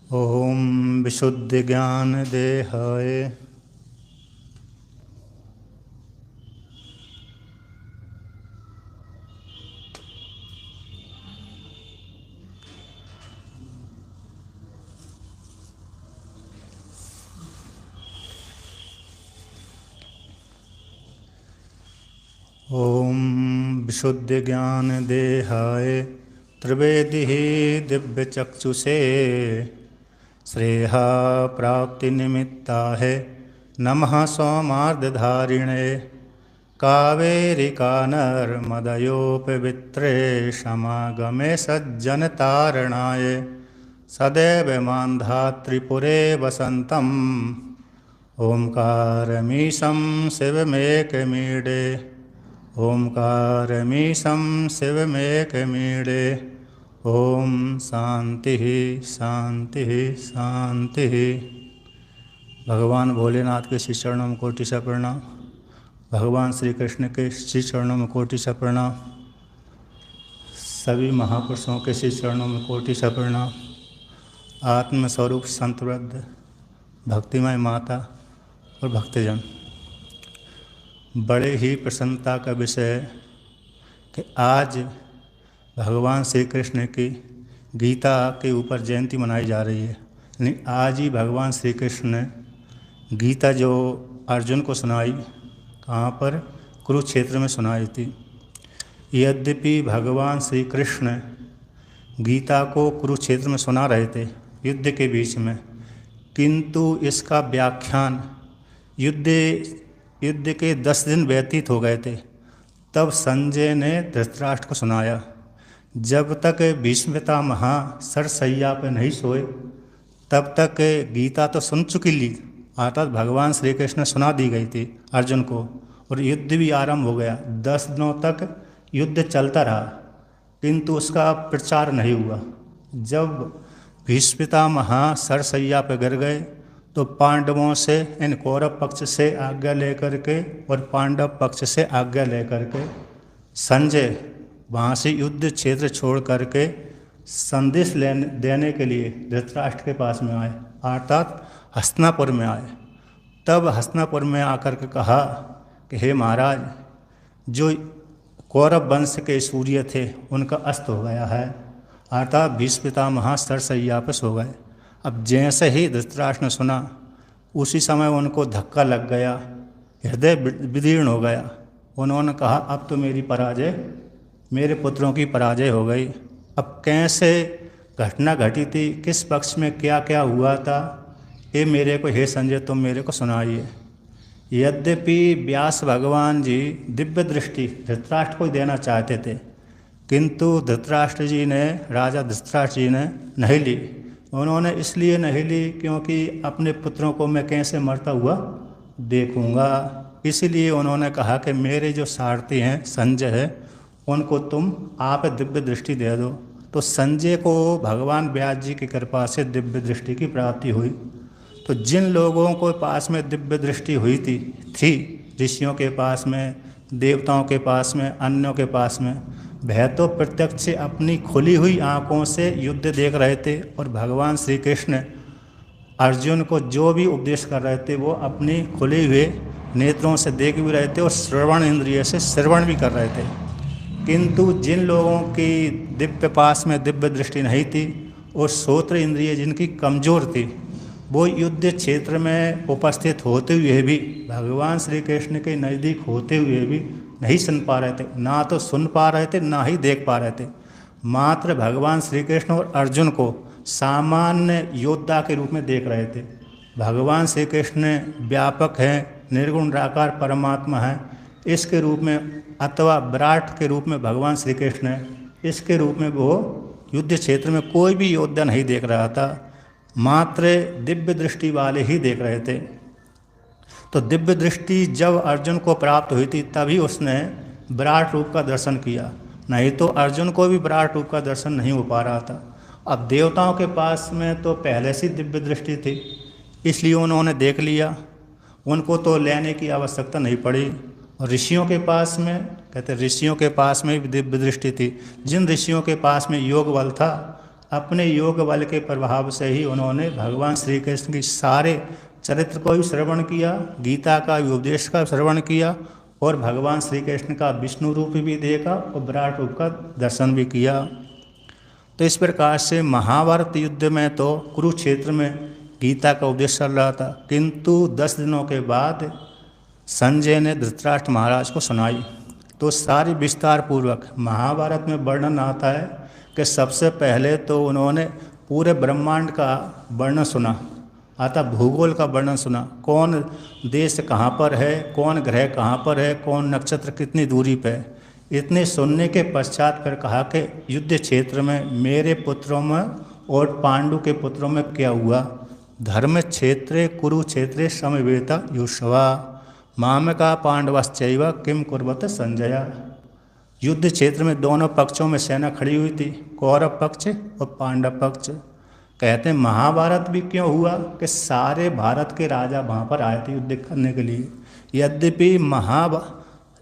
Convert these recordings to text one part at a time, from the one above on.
ओम विशुद्ध ज्ञान देहाय ओम विशुद्ध ज्ञान देहाय त्रिवेदी दिव्यचक्षुषे श्रेया प्राप्ति निमित्ता है नमः सौमार्धधारिणे कावेरिका नर्मदयोपवित्रे समागमे सज्जनतारणाय सदैव मान्धात्रिपुरे वसन्तम् ओंकारमीशं शिवमेकमीडे ओंकारमीशं शिवमेकमीडे ओम शांति शांति शांति। भगवान भोलेनाथ के श्री चरणों में कोटि सा प्रणाम। भगवान श्री कृष्ण के श्री चरणों में कोटि सा प्रणाम। सभी महापुरुषों के श्री चरणों में कोटि सा प्रणाम। आत्मस्वरूप संतवृद्ध भक्तिमय माता और भक्तजन, बड़े ही प्रसन्नता का विषय है कि आज भगवान श्री कृष्ण की गीता के ऊपर जयंती मनाई जा रही है। यानी आज ही भगवान श्री कृष्ण ने गीता जो अर्जुन को सुनाई, कहाँ पर? कुरुक्षेत्र में सुनाई थी। यद्यपि भगवान श्री कृष्ण गीता को कुरुक्षेत्र में सुना रहे थे युद्ध के बीच में, किंतु इसका व्याख्यान युद्ध के 10 दिन व्यतीत हो गए थे। तब संजय ने धृतराष्ट्र को सुनाया। जब तक भीष्म पितामह सरसैया पर नहीं सोए तब तक गीता तो सुन चुकी ली, अर्थात भगवान श्री कृष्ण सुना दी गई थी अर्जुन को, और युद्ध भी आरंभ हो गया। 10 दिनों तक युद्ध चलता रहा, किंतु उसका प्रचार नहीं हुआ। जब भीष्म पितामह सरसैया पर गिर गए तो पांडवों से, इन कौरव पक्ष से आज्ञा लेकर के और पांडव पक्ष से आज्ञा लेकर के संजय वहाँ से युद्ध क्षेत्र छोड़ करके संदेश देने के लिए धृतराष्ट्र के पास में आए, अर्थात हस्तिनापुर में आए। तब हस्तिनापुर में आकर के कहा कि हे महाराज, जो कौरव वंश के सूर्य थे उनका अस्त हो गया है, अर्थात भीष्म पितामह सरसैया पर सो गए। अब जैसे ही धृतराष्ट्र ने सुना, उसी समय उनको धक्का लग गया, हृदय विदीर्ण हो गया। उन्होंने कहा अब तो मेरे पुत्रों की पराजय हो गई। अब कैसे घटना घटी थी, किस पक्ष में क्या क्या हुआ था, ये मेरे को, हे संजय, तुम मेरे को सुनाइए। यद्यपि व्यास भगवान जी दिव्य दृष्टि धृतराष्ट्र को देना चाहते थे, किंतु धृतराष्ट्र जी ने, राजा धृतराष्ट्र जी ने नहीं ली। उन्होंने इसलिए नहीं ली क्योंकि अपने पुत्रों को मैं कैसे मरता हुआ देखूंगा। इसीलिए उन्होंने कहा कि मेरे जो सारथी हैं संजय है, उनको तुम आप दिव्य दृष्टि दे दो। तो संजय को भगवान व्यास जी की कृपा से दिव्य दृष्टि की प्राप्ति हुई। तो जिन लोगों को पास में दिव्य दृष्टि हुई थी ऋषियों के पास में, देवताओं के पास में, अन्यों के पास में, वह तो प्रत्यक्ष से अपनी खुली हुई आँखों से युद्ध देख रहे थे, और भगवान श्री कृष्ण अर्जुन को जो भी उपदेश कर रहे थे वो अपनी खुले हुए नेत्रों से देख भी रहे थे और श्रवण इंद्रिय से श्रवण भी कर रहे थे। किंतु जिन लोगों की दिव्य पास में दिव्य दृष्टि नहीं थी और श्रोत्र इंद्रिय जिनकी कमज़ोर थी, वो युद्ध क्षेत्र में उपस्थित होते हुए भी, भगवान श्री कृष्ण के नज़दीक होते हुए भी नहीं सुन पा रहे थे, ना तो सुन पा रहे थे, ना ही देख पा रहे थे। मात्र भगवान श्री कृष्ण और अर्जुन को सामान्य योद्धा के रूप में देख रहे थे। भगवान श्री कृष्ण व्यापक हैं, निर्गुण निराकार परमात्मा है, इसके रूप में, अथवा विराट के रूप में भगवान श्री कृष्ण है, इसके रूप में वो युद्ध क्षेत्र में कोई भी योद्धा नहीं देख रहा था, मात्र दिव्य दृष्टि वाले ही देख रहे थे। तो दिव्य दृष्टि जब अर्जुन को प्राप्त हुई थी तभी उसने विराट रूप का दर्शन किया, नहीं तो अर्जुन को भी विराट रूप का दर्शन नहीं हो पा रहा था। अब देवताओं के पास में तो पहले से दिव्य दृष्टि थी, इसलिए उन्होंने देख लिया, उनको तो लेने की आवश्यकता नहीं पड़ी। और ऋषियों के पास में, कहते ऋषियों के पास में भी दिव्य दृष्टि थी। जिन ऋषियों के पास में योग बल था अपने योग बल के प्रभाव से ही उन्होंने भगवान श्री कृष्ण की सारे चरित्र को भी श्रवण किया, गीता का भी उपदेश का श्रवण किया और भगवान श्री कृष्ण का विष्णु रूप भी देखा और विराट रूप का दर्शन भी किया। तो इस प्रकार से महाभारत युद्ध में तो कुरुक्षेत्र में गीता का उपदेश चल रहा था, किंतु 10 दिनों के बाद संजय ने धृतराष्ट्र महाराज को सुनाई। तो सारी विस्तार पूर्वक महाभारत में वर्णन आता है कि सबसे पहले तो उन्होंने पूरे ब्रह्मांड का वर्णन सुना, अतः भूगोल का वर्णन सुना, कौन देश कहाँ पर है, कौन ग्रह कहाँ पर है, कौन नक्षत्र कितनी दूरी पर है। इतने सुनने के पश्चात फिर कहा कि युद्ध क्षेत्र में मेरे पुत्रों में और पांडु के पुत्रों में क्या हुआ। धर्म क्षेत्रे कुरुक्षेत्रे समवेता युष्वा मामका पांडवश्चैव किम कुर्वत संजय। युद्ध क्षेत्र में दोनों पक्षों में सेना खड़ी हुई थी, कौरव पक्ष और पांडव पक्ष। कहते हैं महाभारत भी क्यों हुआ कि सारे भारत के राजा वहाँ पर आए थे युद्ध करने के लिए। यद्यपि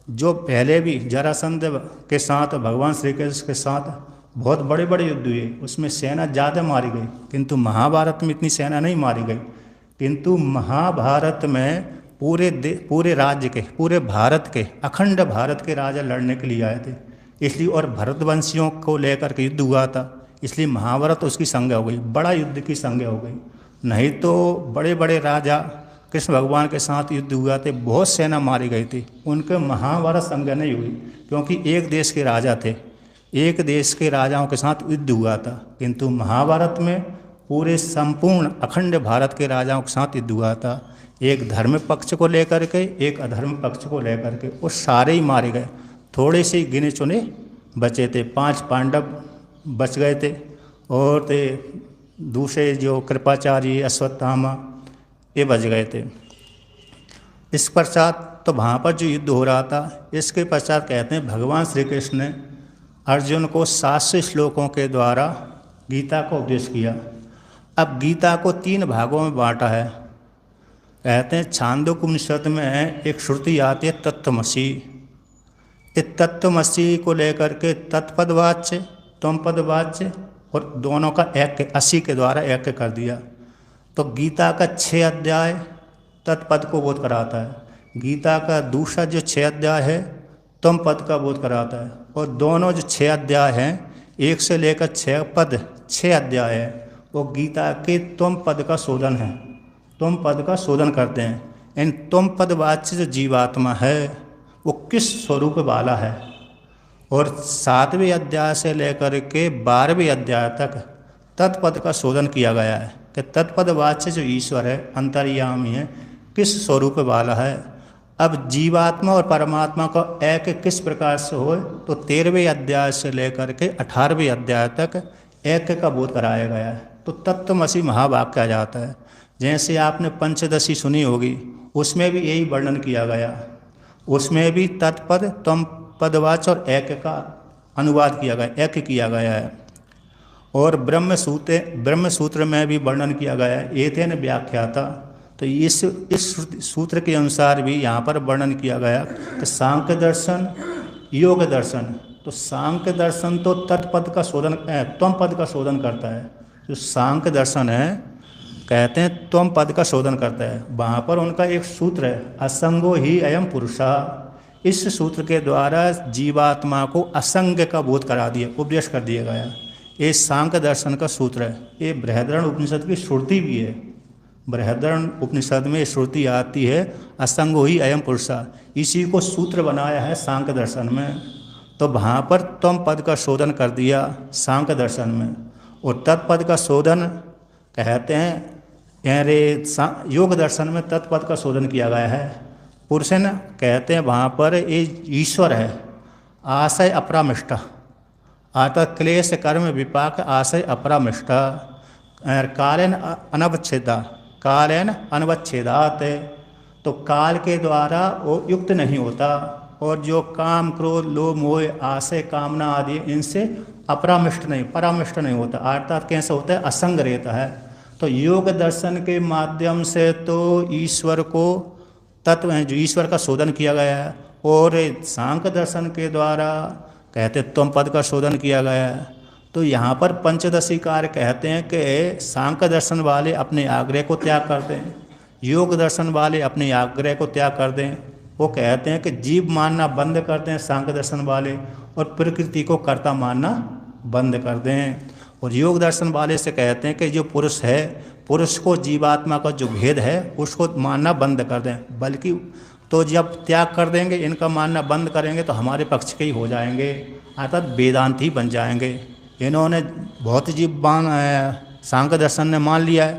जो पहले भी जरासंध के साथ भगवान श्री कृष्ण के साथ बहुत बड़े बड़े युद्ध हुए, उसमें सेना ज़्यादा मारी गई, किंतु महाभारत में इतनी सेना नहीं मारी गई। किंतु महाभारत में पूरे राज्य के, पूरे भारत के, अखंड भारत के राजा लड़ने के लिए आए थे, इसलिए और भरतवंशियों को लेकर के युद्ध हुआ था, इसलिए महाभारत उसकी संज्ञा हो गई, बड़ा युद्ध की संज्ञा हो गई। नहीं तो बड़े बड़े राजा कृष्ण भगवान के साथ युद्ध हुआ थे, बहुत सेना मारी गई थी, उनके महाभारत संज्ञा नहीं हुई, क्योंकि एक देश के राजा थे, एक देश के राजाओं के साथ युद्ध हुआ था। किंतु महाभारत में पूरे संपूर्ण अखंड भारत के राजाओं के साथ युद्ध हुआ था, एक धर्म पक्ष को लेकर के, एक अधर्म पक्ष को लेकर के, वो सारे ही मारे गए। थोड़े से गिने चुने बचे थे, 5 पांडव बच गए थे और थे दूसरे जो कृपाचार्य अश्वत्थामा ये बच गए थे। इस पश्चात तो वहाँ पर जो युद्ध हो रहा था, इसके पश्चात कहते हैं भगवान श्री कृष्ण ने अर्जुन को 700 श्लोकों के द्वारा गीता को उपदेश किया। अब गीता को 3 भागों में बांटा है। कहते हैं छांदोग्योपनिषद में एक श्रुति आती है तत्त्वमसि। इस तत्त्वमसि को लेकर के तत्पदवाच्य, त्वमपदवाच्य और दोनों का ऐक्य 80 के द्वारा ऐक्य कर दिया। तो गीता का 6 अध्याय तत्पद को बोध कराता है, गीता का दूसरा जो 6 अध्याय है त्वम पद का बोध कराता है, और दोनों जो 6 अध्याय हैं 1 से लेकर 6 पद 6 अध्याय है, वो गीता के त्वम पद का शोधन है, त्वम पद का शोधन करते हैं। इन त्वम पद वाच्य जो जीवात्मा है वो किस स्वरूप वाला है, और 7वें अध्याय से लेकर के 12वें अध्याय तक तत्पद का शोधन किया गया है कि तत्पद वाच्य जो ईश्वर है, अंतर्यामी है, किस स्वरूप वाला है। अब जीवात्मा और परमात्मा का ऐक्य किस प्रकार से हो, तो 13वें अध्याय से लेकर के 18वें अध्याय तक ऐक्य का बोध कराया गया है। तो तत्त्वमसि महावाक्य आ जाता है। जैसे आपने पंचदशी सुनी होगी, उसमें भी यही वर्णन किया गया, उसमें भी तत्पद त्वम पदवाच्य और ऐक्य का अनुवाद किया गया, ऐक्य किया गया है। और ब्रह्म सूत्र में भी वर्णन किया गया है, एतेन व्याख्याता। तो इस सूत्र के अनुसार भी यहाँ पर वर्णन किया गया कि सांख्य दर्शन, योग दर्शन। तो सांख्य दर्शन तो तत्पद का शोधन, त्वम पद का शोधन करता है। जो सांख्य दर्शन है कहते हैं त्वम पद का शोधन करता है। वहाँ पर उनका एक सूत्र है, असंगो ही अयम पुरुषा। इस सूत्र के द्वारा जीवात्मा को असंग का बोध करा दिया, उपदेश कर दिया गया। ये सांख्य दर्शन का सूत्र है। ये बृहदारण्य उपनिषद की श्रुति भी है। बृहदारण्य उपनिषद में श्रुति आती है असंगो ही अयम पुरुषा, इसी को सूत्र बनाया है सांख्य दर्शन में। तो वहाँ पर त्वम पद का शोधन कर दिया सांख्य दर्शन में, और तत्पद का शोधन कहते हैं योग दर्शन में तत्पद का शोधन किया गया है। पुरुषन कहते हैं वहाँ पर ये ईश्वर है, आशय अपरामिष्टा, अर्थात क्लेश कर्म विपाक आशय अपरामिष्टा, कालेन अनवच्छेदा, कालेन अनवच्छेदात। तो काल के द्वारा वो युक्त नहीं होता, और जो काम क्रोध लोभ मोह आशय कामना आदि इनसे अपरामिष्ट नहीं, परामिष्ट नहीं होता, अर्थात कैसे होता है, असंग रहता है। तो योग दर्शन के माध्यम से तो ईश्वर को तत्व हैं जो ईश्वर का शोधन किया गया है, और सांख्य दर्शन के द्वारा कहते त्वम पद का शोधन किया गया है। तो यहाँ पर पंचदशी कार्य कहते हैं कि सांख्य दर्शन वाले अपने आग्रह को त्याग करते हैं, योग दर्शन वाले अपने आग्रह को त्याग कर दें। वो कहते हैं कि जीव मानना बंद करते हैं सांख्य दर्शन वाले, और प्रकृति को कर्ता मानना बंद कर दें। और योग दर्शन वाले से कहते हैं कि जो पुरुष है, पुरुष को जीवात्मा का जो भेद है उसको मानना बंद कर दें। बल्कि तो जब त्याग कर देंगे, इनका मानना बंद करेंगे, तो हमारे पक्ष के ही हो जाएंगे, अर्थात वेदांती बन जाएंगे। इन्होंने बहुत जीववान सांख्य दर्शन ने मान लिया है।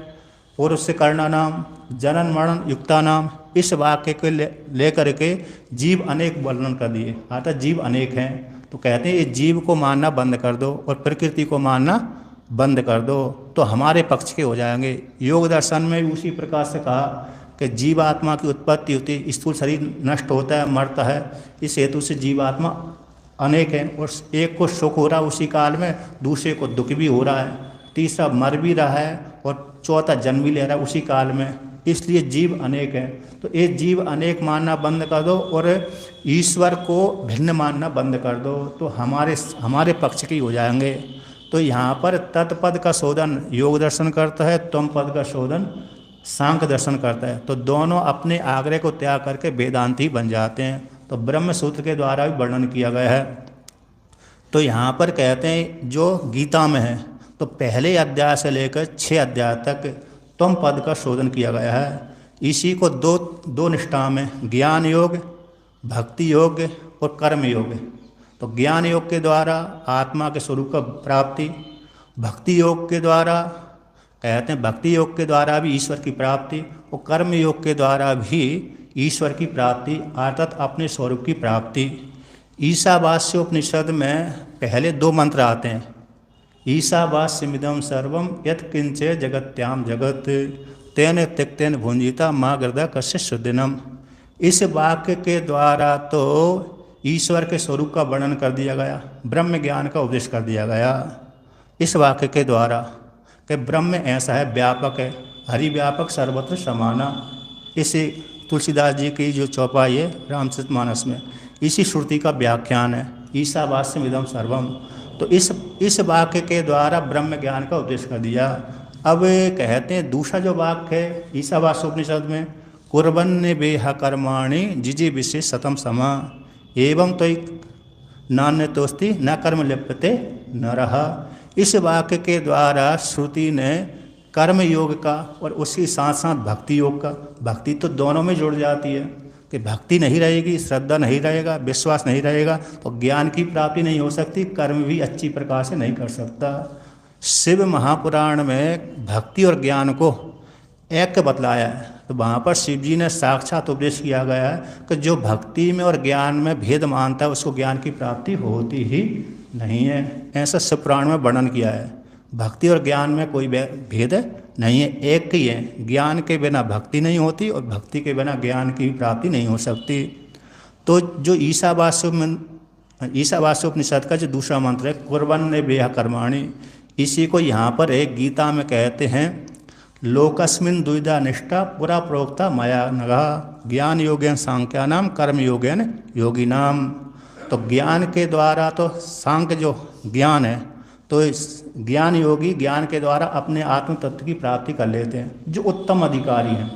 पुरुष से करना नाम जनन मरण युक्ता नाम, इस वाक्य को लेकर के जीव अनेक वर्णन कर दिए, अर्थात जीव अनेक हैं। तो कहते हैं ये जीव को मानना बंद कर दो और प्रकृति को मानना बंद कर दो, तो हमारे पक्ष के हो जाएंगे। योग दर्शन में उसी प्रकार से कहा कि जीवात्मा की उत्पत्ति होती है, स्थूल शरीर नष्ट होता है, मरता है, इस हेतु से जीवात्मा अनेक हैं, और एक को सुख हो रहा है उसी काल में, दूसरे को दुख भी हो रहा है, तीसरा मर भी रहा है, और चौथा जन्म भी ले रहा है उसी काल में, इसलिए जीव अनेक हैं। तो ये जीव अनेक मानना बंद कर दो और ईश्वर को भिन्न मानना बंद कर दो, तो हमारे पक्ष के हो जाएंगे। तो यहाँ पर तत्पद का शोधन योग दर्शन करता है, त्वम पद का शोधन सांख्य दर्शन करता है। तो दोनों अपने आग्रह को त्याग करके वेदांती बन जाते हैं। तो ब्रह्म सूत्र के द्वारा भी वर्णन किया गया है। तो यहाँ पर कहते हैं जो गीता में है, तो पहले अध्याय से लेकर 6 अध्याय तक त्वम पद का शोधन किया गया है। इसी को दो निष्ठा में, ज्ञान योग, भक्ति योग और कर्म योग। तो ज्ञान योग के द्वारा आत्मा के स्वरूप का प्राप्ति, भक्ति योग के द्वारा कहते हैं भक्ति योग के द्वारा भी ईश्वर की प्राप्ति, और कर्म योग के द्वारा भी ईश्वर की प्राप्ति, अर्थात अपने स्वरूप की प्राप्ति। ईशावास्योपनिषद में पहले 2 मंत्र आते हैं, ईशावास्यमिदं सर्वं यत्किंचे जगत्याम जगत तेन त्यक्तेन भुंजिता माँ गर्दा कस्य सुदिनम। इस वाक्य के द्वारा तो ईश्वर के स्वरूप का वर्णन कर दिया गया, ब्रह्म ज्ञान का उपदेश कर दिया गया इस वाक्य के द्वारा, कि ब्रह्म ऐसा है, व्यापक है, हरिव्यापक सर्वत्र समाना। इसे तुलसीदास जी की जो चौपाई है रामचरितमानस में, इसी श्रुति का व्याख्यान है, ईशावास्यमिदं सर्वम। तो इस वाक्य के द्वारा ब्रह्म ज्ञान का उपदेश कर दिया। अब कहते हैं दूसरा जो वाक्य है ईशावास्योपनिषद में, कुर्वन्ने बेह कर्माणि जिजी विशेष शतम समा एवं तो नान्य तोस्ति न कर्म लिप्यते न रहा। इस वाक्य के द्वारा श्रुति ने कर्म योग का और उसके साथ साथ भक्ति योग का, भक्ति तो दोनों में जुड़ जाती है कि भक्ति नहीं रहेगी, श्रद्धा नहीं रहेगा, विश्वास नहीं रहेगा, तो ज्ञान की प्राप्ति नहीं हो सकती, कर्म भी अच्छी प्रकार से नहीं कर सकता। शिव महापुराण में भक्ति और ज्ञान को एक बतलाया है। तो वहाँ पर शिव जी ने साक्षात उपदेश किया गया है कि जो भक्ति में और ज्ञान में भेद मानता है उसको ज्ञान की प्राप्ति होती ही नहीं है। ऐसा शिव पुराण में वर्णन किया है। भक्ति और ज्ञान में कोई भेद नहीं है, एक ही है। ज्ञान के बिना भक्ति नहीं होती और भक्ति के बिना ज्ञान की प्राप्ति नहीं हो सकती। तो जो ईशावास्योपनिषद का जो दूसरा मंत्र है कुर्वन्ने बेह कर्माणि, इसी को यहाँ पर एक गीता में कहते हैं लोकस्मिन् द्विधा निष्ठा पुरा प्रोक्ता मया नघा ज्ञान योगेन सांख्यानाम कर्म योगेन योगिनाम। तो ज्ञान के द्वारा तो सांख्य जो ज्ञान है, तो ज्ञान योगी ज्ञान के द्वारा अपने आत्म तत्व की प्राप्ति कर लेते हैं। जो उत्तम अधिकारी हैं,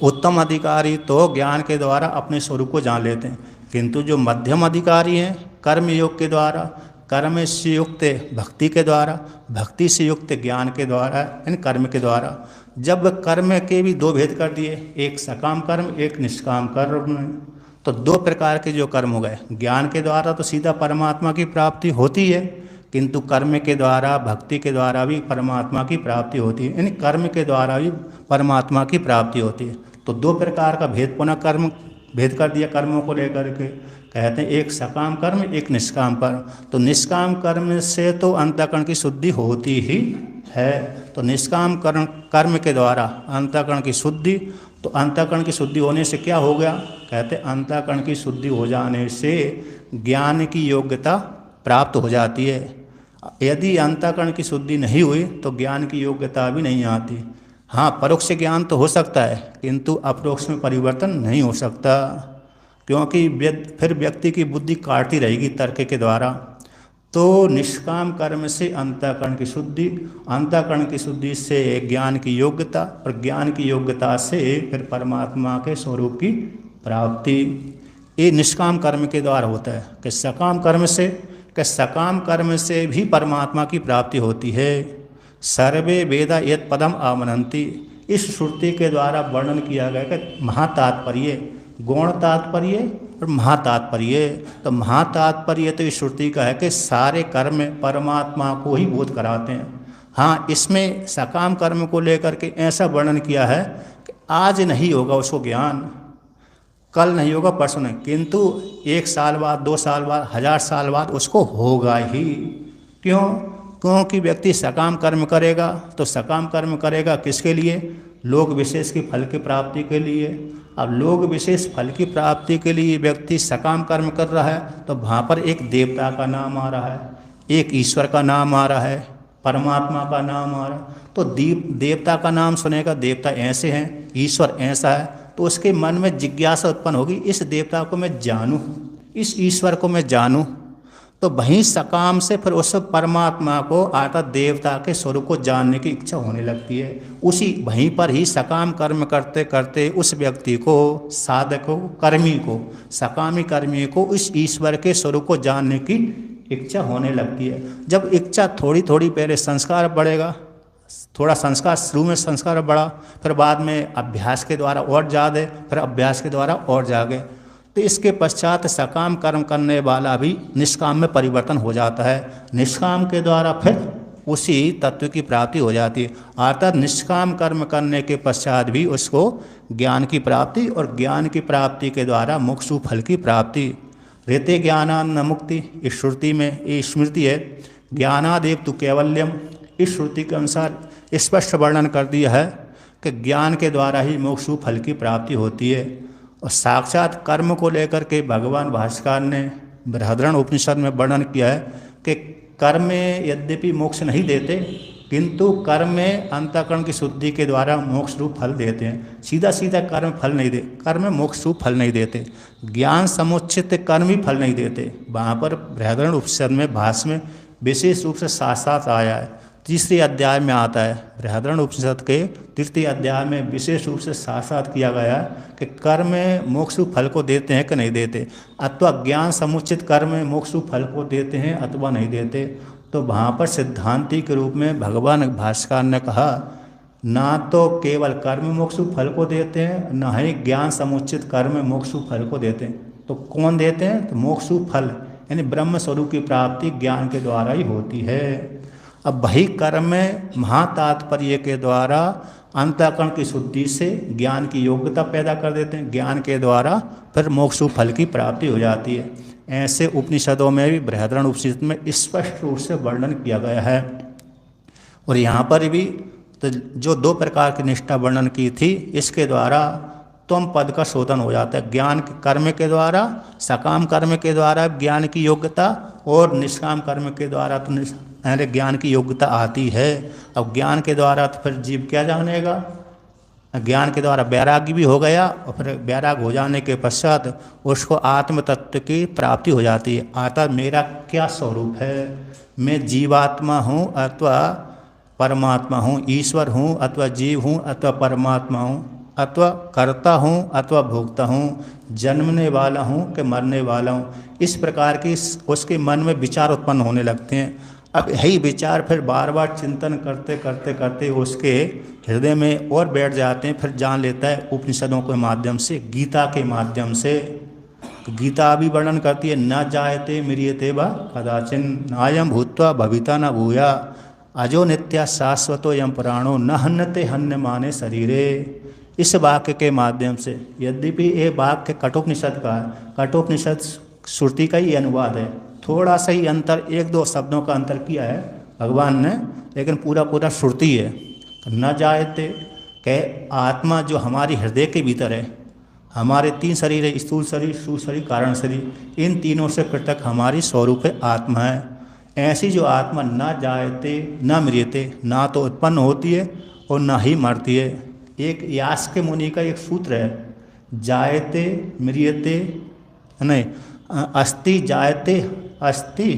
उत्तम अधिकारी तो ज्ञान के द्वारा अपने स्वरूप को जान लेते हैं, किंतु जो मध्यम अधिकारी हैं कर्म योग के द्वारा, कर्म से युक्त भक्ति के द्वारा, भक्ति से युक्त ज्ञान के द्वारा, यानी कर्म के द्वारा। जब कर्म के भी 2 भेद कर दिए, एक सकाम कर्म एक निष्काम कर्म, तो 2 प्रकार के जो कर्म हो गए। ज्ञान के द्वारा तो सीधा परमात्मा की प्राप्ति होती है, किंतु कर्म के द्वारा भक्ति के द्वारा भी परमात्मा की प्राप्ति होती है, यानी कर्म के द्वारा भी परमात्मा की प्राप्ति होती है। तो 2 प्रकार का भेद पुनः कर्म भेद कर दिया कर्मों को लेकर के। कहते हैं एक सकाम कर्म एक निष्काम कर्म। तो निष्काम कर्म से तो अंतःकरण की शुद्धि होती ही है। तो निष्काम कर्म के द्वारा अंतःकरण की शुद्धि, तो अंतःकरण की शुद्धि होने से क्या हो गया? कहते हैं अंतःकरण की शुद्धि हो जाने से ज्ञान की योग्यता प्राप्त हो जाती है। यदि अंतःकरण की शुद्धि नहीं हुई तो ज्ञान की योग्यता भी नहीं आती। हाँ, परोक्ष ज्ञान तो हो सकता है, किंतु अपरोक्ष में परिवर्तन नहीं हो सकता, क्योंकि फिर व्यक्ति की बुद्धि काटती रहेगी तर्क के द्वारा। तो निष्काम कर्म से अंतःकरण की शुद्धि, अंतःकरण की शुद्धि से ज्ञान की योग्यता, और ज्ञान की योग्यता से फिर परमात्मा के स्वरूप की प्राप्ति। ये निष्काम कर्म के द्वारा होता है। कि सकाम कर्म से भी परमात्मा की प्राप्ति होती है। सर्वे वेदा यत् पदम आमनंती, इस श्रुति के द्वारा वर्णन किया गया कि महातात्पर्य, गौण तात्पर्य और महातात्पर्य। तो महातात्पर्य तो इस श्रुति का है कि सारे कर्म परमात्मा को ही बोध कराते हैं। हाँ, इसमें सकाम कर्म को लेकर के ऐसा वर्णन किया है कि आज नहीं होगा उसको ज्ञान, कल नहीं होगा, परसों नहीं, किंतु 1 साल बाद, 2 साल बाद, 1000 साल बाद उसको होगा ही। क्यों? क्योंकि व्यक्ति सकाम कर्म करेगा। तो सकाम कर्म करेगा किसके लिए? लोक विशेष की फल की प्राप्ति के लिए। अब लोक विशेष फल की प्राप्ति के लिए व्यक्ति सकाम कर्म कर रहा है, तो वहाँ पर एक देवता का नाम आ रहा है, एक ईश्वर का नाम आ रहा है, परमात्मा का नाम आ रहा है। तो देवता का नाम सुनेगा, देवता ऐसे हैं, ईश्वर ऐसा है, तो उसके मन में जिज्ञासा उत्पन्न होगी, इस देवता को मैं जानूं, इस ईश्वर को मैं जानूं। तो वहीं सकाम से फिर उस परमात्मा को अर्थात देवता के स्वरूप को जानने की इच्छा होने लगती है। उसी वहीं पर ही सकाम कर्म करते करते उस व्यक्ति को, साधक को, कर्मी को, सकामी कर्मी को इस ईश्वर के स्वरूप को जानने की इच्छा होने लगती है। जब इच्छा थोड़ी थोड़ी, पहले संस्कार बढ़ेगा, थोड़ा संस्कार शुरू में संस्कार बढ़ा, फिर बाद में अभ्यास के द्वारा और ज़्यादा, फिर अभ्यास के द्वारा और जागे, तो इसके पश्चात सकाम कर्म करने वाला भी निष्काम में परिवर्तन हो जाता है। निष्काम के द्वारा फिर उसी तत्व की प्राप्ति हो जाती है। अर्थात निष्काम कर्म करने के पश्चात भी उसको ज्ञान की प्राप्ति, और ज्ञान की प्राप्ति के द्वारा मुक्षु फल की प्राप्ति। रेते ज्ञानान्न मुक्ति, इस श्रुति में ये स्मृति है, ज्ञानादेव तु कैवल्यम। इस श्रुति के अनुसार स्पष्ट वर्णन कर दिया है कि ज्ञान के द्वारा ही मोक्षु फल की प्राप्ति होती है। और साक्षात कर्म को लेकर के भगवान भाष्यकार ने बृहद्रष्ट उपनिषद में वर्णन किया है कि कर्म में यद्यपि मोक्ष नहीं देते, किंतु कर्म में अंतःकरण की शुद्धि के द्वारा मोक्ष रूप फल देते हैं। सीधा सीधा कर्म फल नहीं दे, कर्म में मोक्ष रूप फल नहीं देते। ज्ञान समुचित कर्म ही फल नहीं देते। वहाँ पर बृहद्रष्ट उपनिषद में भाष्य में विशेष रूप से साथ साथ आया है। 3रे अध्याय में आता है, बृहद्रष्ट उपनिषद के 3रे अध्याय में विशेष रूप से साथ साथ किया गया है कि कर्म में मोक्ष फल को देते हैं कि नहीं देते, अथवा ज्ञान समुचित कर्म में मोक्ष फल को देते हैं अथवा नहीं देते। तो वहाँ पर सिद्धांति के रूप में भगवान भाष्यकार ने कहा, ना तो केवल कर्म मोक्ष फल को देते हैं, ना ही ज्ञान समुचित कर्म में मोक्ष फल को देते हैं। तो कौन देते हैं? तो मोक्ष फल यानी ब्रह्म स्वरूप की प्राप्ति ज्ञान के द्वारा ही होती है। अब वही कर्म में महातात्पर्य के द्वारा अंतःकरण की शुद्धि से ज्ञान की योग्यता पैदा कर देते हैं। ज्ञान के द्वारा फिर मोक्ष फल की प्राप्ति हो जाती है। ऐसे उपनिषदों में भी, बृहद्रष्ट उपनिषद में स्पष्ट रूप से वर्णन किया गया है। और यहाँ पर भी तो जो 2 प्रकार की निष्ठा वर्णन की थी, इसके द्वारा त्वम पद का शोधन हो जाता है। ज्ञान कर्म के द्वारा, सकाम कर्म के द्वारा ज्ञान की योग्यता, और निष्काम कर्म के द्वारा तो ज्ञान की योग्यता आती है। अब ज्ञान के द्वारा तो फिर जीव क्या जानेगा? ज्ञान के द्वारा वैराग्य भी हो गया, और फिर वैराग्य हो जाने के पश्चात उसको आत्म तत्व की प्राप्ति हो जाती है। अर्थात मेरा क्या स्वरूप है, मैं जीवात्मा हूँ अथवा परमात्मा हूँ, ईश्वर हूँ अथवा जीव हूँ अथवा परमात्मा हूँ, अथवा कर्ता हूँ अथवा भोक्ता हूँ, जन्मने वाला हूँ कि मरने वाला हूँ। इस प्रकार की उसके मन में विचार उत्पन्न होने लगते हैं। अब यही विचार फिर बार बार चिंतन करते करते करते उसके हृदय में और बैठ जाते हैं। फिर जान लेता है उपनिषदों के माध्यम से, गीता के माध्यम से। गीता भी वर्णन करती है, न जायते म्रियते वा कदाचिन, नायम भूत्वा भविता न भूया, अजो नित्या शाश्वतो यम पुराणो, न हन्यते हन्य माने शरीरे। इस वाक्य के माध्यम से, यद्यपि ये वाक्य कठोपनिषद का है, कठोपनिषद श्रुति का ही अनुवाद है, थोड़ा सा ही अंतर, 1-2 शब्दों का अंतर किया है भगवान ने, लेकिन पूरा पूरा श्रुति है। न जायते के आत्मा जो हमारी हृदय के भीतर है, हमारे 3 शरीर है, स्थूल शरीर, सूक्ष्म शरीर, कारण शरीर, इन तीनों से पृथक हमारी स्वरूप आत्मा है। ऐसी जो आत्मा न जायते न मृत्यते, ना तो उत्पन्न होती है और ना ही मरती है। एक यास्क मुनि का एक सूत्र है, जायते मृत्यते नहीं, अस्ति जायते अस्ति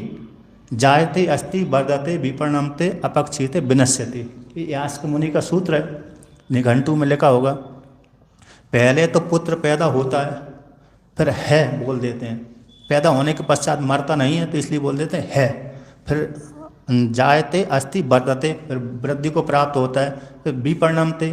जायते अस्ति वर्धते विपणमते अपक्षीते विनश्यते। ये यास्क मुनि का सूत्र है, निघंटू में लिखा होगा। पहले तो पुत्र पैदा होता है, फिर है बोल देते हैं। पैदा होने के पश्चात मरता नहीं है तो इसलिए बोल देते हैं है। फिर जायते अस्ति वर्धते, फिर वृद्धि को प्राप्त होता है। फिर विपणमते,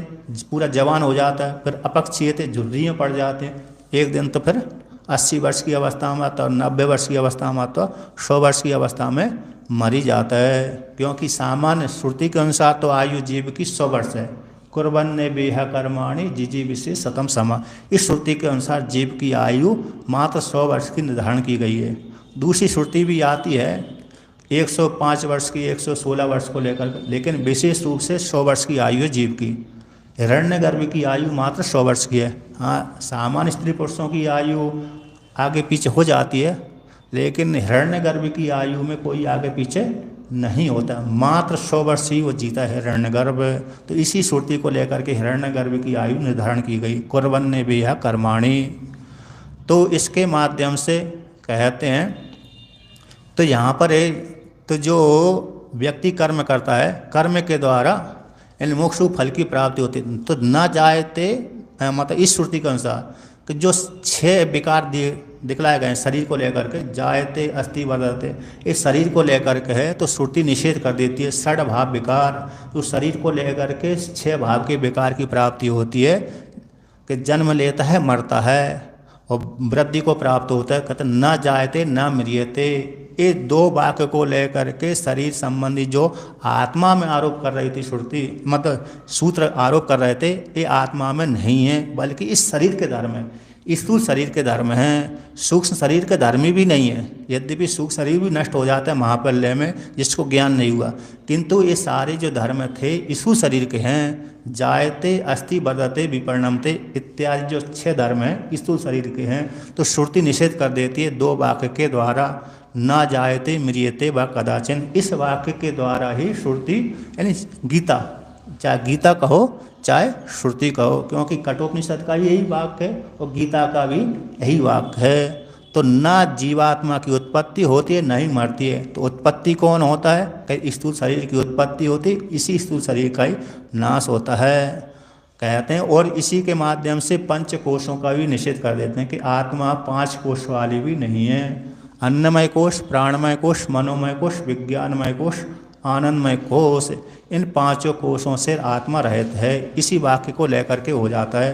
पूरा जवान हो जाता है। फिर अपक्षीयते, झुर्रियाँ पड़ जाते हैं। एक दिन तो फिर 80 वर्ष की अवस्था में आता, 90 वर्ष की अवस्था में आता, 100 वर्ष की अवस्था में मर ही जाता है। क्योंकि सामान्य श्रुति के अनुसार तो आयु जीव की 100 वर्ष है। कुर्बन्ने बेह कर्माणि जिजीविषे शतम समा। इस श्रुति के अनुसार जीव की आयु मात्र 100 वर्ष की निर्धारण की गई है। दूसरी श्रुति भी आती है 105 वर्ष की, 116 वर्ष को लेकर, लेकिन विशेष रूप से 100 वर्ष की आयु है जीव की। हिरण्यगर्भ की आयु मात्र 100 वर्ष की है। हाँ, सामान्य स्त्री पुरुषों की आयु आगे पीछे हो जाती है, लेकिन हिरण्यगर्भ की आयु में कोई आगे पीछे नहीं होता। मात्र 100 वर्ष ही वो जीता है हिरण्यगर्भ। तो इसी श्रुति को लेकर के हिरण्यगर्भ की आयु निर्धारण की गई। कुर्बन्ने बेह कर्माणि, तो इसके माध्यम से कहते हैं। तो यहाँ पर तो जो व्यक्ति कर्म करता है, कर्म के द्वारा इन मोक्ष फल की प्राप्ति होती है। तो न जायते, मतलब इस श्रुति के अनुसार कि जो 6 विकार दिखलाए गए हैं शरीर को लेकर के, जायते अस्ति वर्धते, इस शरीर को लेकर के है, तो श्रुति निषेध कर देती है। 6 भाव विकार, तो शरीर को लेकर के 6 भाव के विकार की प्राप्ति होती है कि जन्म लेता है, मरता है और वृद्धि को प्राप्त होता है। कहते न जायते न मृत्यते। ये 2 वाक्य को लेकर के शरीर संबंधी जो आत्मा में आरोप कर रही थी श्रुति, मतलब सूत्र आरोप कर रहे थे, ये आत्मा में नहीं है, बल्कि इस शरीर के धर्म है, स्थूल शरीर के धर्म हैं। सूक्ष्म शरीर के धर्मी भी नहीं है। यद्यपि सूक्ष्म शरीर भी नष्ट हो जाता है महाप्रलय में, जिसको ज्ञान नहीं हुआ, किंतु ये सारे जो धर्म थे स्थूल शरीर के हैं। जायते अस्ति वर्धते विपणमते इत्यादि जो 6 धर्म हैं स्थूल शरीर के हैं। तो श्रुति निषेध कर देती है 2 वाक्य के द्वारा, न जायते मृत्यते व कदाचिन। इस वाक्य के द्वारा ही श्रुति, यानी गीता, चाहे गीता कहो चाहे श्रुति कहो, क्योंकि कठोपनिषद का यही वाक्य है और गीता का भी यही वाक्य है। तो न जीवात्मा की उत्पत्ति होती है, न ही मरती है। तो उत्पत्ति कौन होता है? कहीं स्थूल शरीर की उत्पत्ति होती, इसी स्थूल शरीर का ही नाश होता है कहते हैं। और इसी के माध्यम से 5 कोशों का भी निषेध कर देते हैं कि आत्मा 5 कोश वाली भी नहीं है। अन्नमय कोश, प्राणमय कोश, मनोमय कोश, विज्ञानमय कोश, आनंदमय कोश, इन 5 कोशों से आत्मा रहित है। इसी वाक्य को लेकर के हो जाता है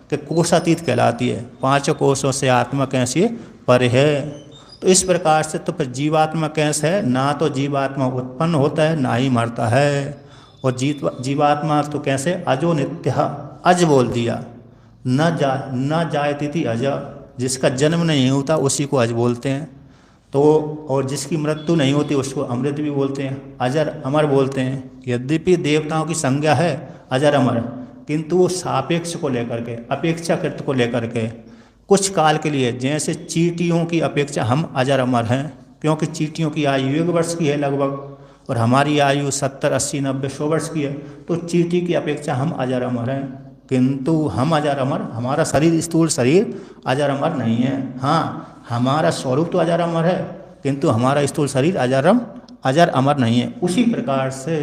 कि कोशातीत कहलाती है। 5 कोशों से आत्मा कैसी है? परे है। तो इस प्रकार से तो फिर जीवात्मा कैसे है? ना तो जीवात्मा उत्पन्न होता है, ना ही मरता है। और जीवात्मा तो कैसे? अजो नित्य, अज बोल दिया। न जायती अज, जिसका जन्म नहीं होता उसी को अज बोलते हैं। तो और जिसकी मृत्यु नहीं होती उसको अमृत भी बोलते हैं, अजर अमर बोलते हैं। यद्यपि देवताओं की संज्ञा है अजर अमर, किंतु वो सापेक्ष को लेकर के, अपेक्षाकृत को लेकर के कुछ काल के लिए, जैसे चींटियों की अपेक्षा हम अजर अमर हैं, क्योंकि चींटियों की आयु 1 वर्ष की है लगभग, और हमारी आयु 70, 80, 90, 100 वर्ष की है। तो चींटी की अपेक्षा हम अजर अमर हैं, किंतु हम अजर अमर, हमारा शरीर स्थूल शरीर अजर अमर नहीं है। हाँ, हमारा स्वरूप तो अजर अमर है, किंतु हमारा स्थूल शरीर अजर अमर नहीं है। उसी प्रकार से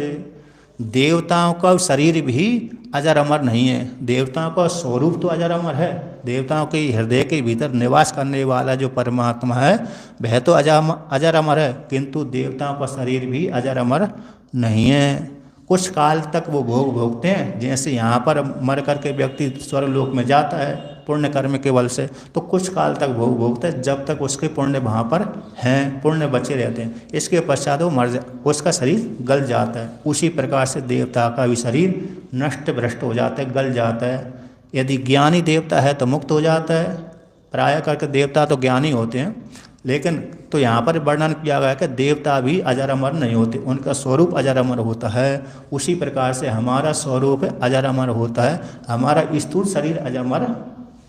देवताओं का शरीर भी अजर अमर नहीं है। देवताओं का स्वरूप तो अजर अमर है, देवताओं के हृदय के भीतर निवास करने वाला जो परमात्मा है वह तो अजर अमर है, किंतु देवताओं का शरीर भी अजर अमर नहीं है। कुछ काल तक वो भोग भोगते हैं, जैसे यहाँ पर मर करके व्यक्ति स्वर्गलोक में जाता है पुण्य कर्म के बल से, तो कुछ काल तक भोग भोगता है, जब तक उसके पुण्य वहाँ पर हैं, पुण्य बचे रहते हैं। इसके पश्चात वो उसका शरीर गल जाता है। उसी प्रकार से देवता का भी शरीर नष्ट भ्रष्ट हो जाता है, गल जाता है। यदि ज्ञानी देवता है तो मुक्त हो जाता है, प्राय करके देवता तो ज्ञानी होते हैं, लेकिन तो यहाँ पर वर्णन किया गया कि देवता भी अजर अमर नहीं होते, उनका स्वरूप अजर अमर होता है। उसी प्रकार से हमारा स्वरूप अजर अमर होता है, हमारा स्थूल शरीर अजर अमर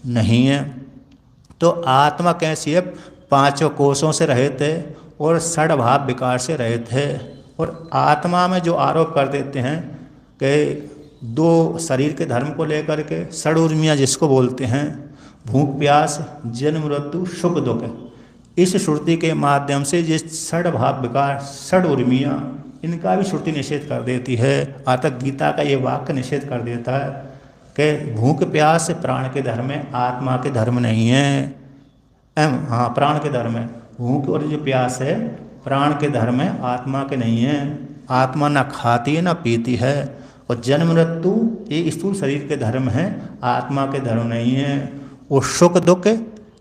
नहीं है। तो आत्मा कैसी है? 5 कोशों से रहित है और 6 भाव विकार से रहित है। और आत्मा में जो आरोप कर देते हैं कि 2 शरीर के धर्म को लेकर के, षड उर्मियाँ जिसको बोलते हैं, भूख प्यास, जन्म मृत्यु, सुख दुख, इस श्रुति के माध्यम से ये षड भाव विकार, षड उर्मियाँ, इनका भी श्रुति निषेध कर देती है। अर्थात गीता का ये वाक्य निषेध कर देता है कि भूख प्यास प्राण के धर्म है, आत्मा के धर्म नहीं है। हाँ, प्राण के धर्म है। भूख और जो प्यास है प्राण के धर्म है, आत्मा के नहीं है। आत्मा ना खाती है ना पीती है। और जन्म मृत्यु ये स्थूल शरीर के धर्म है, आत्मा के धर्म नहीं है। और सुख दुख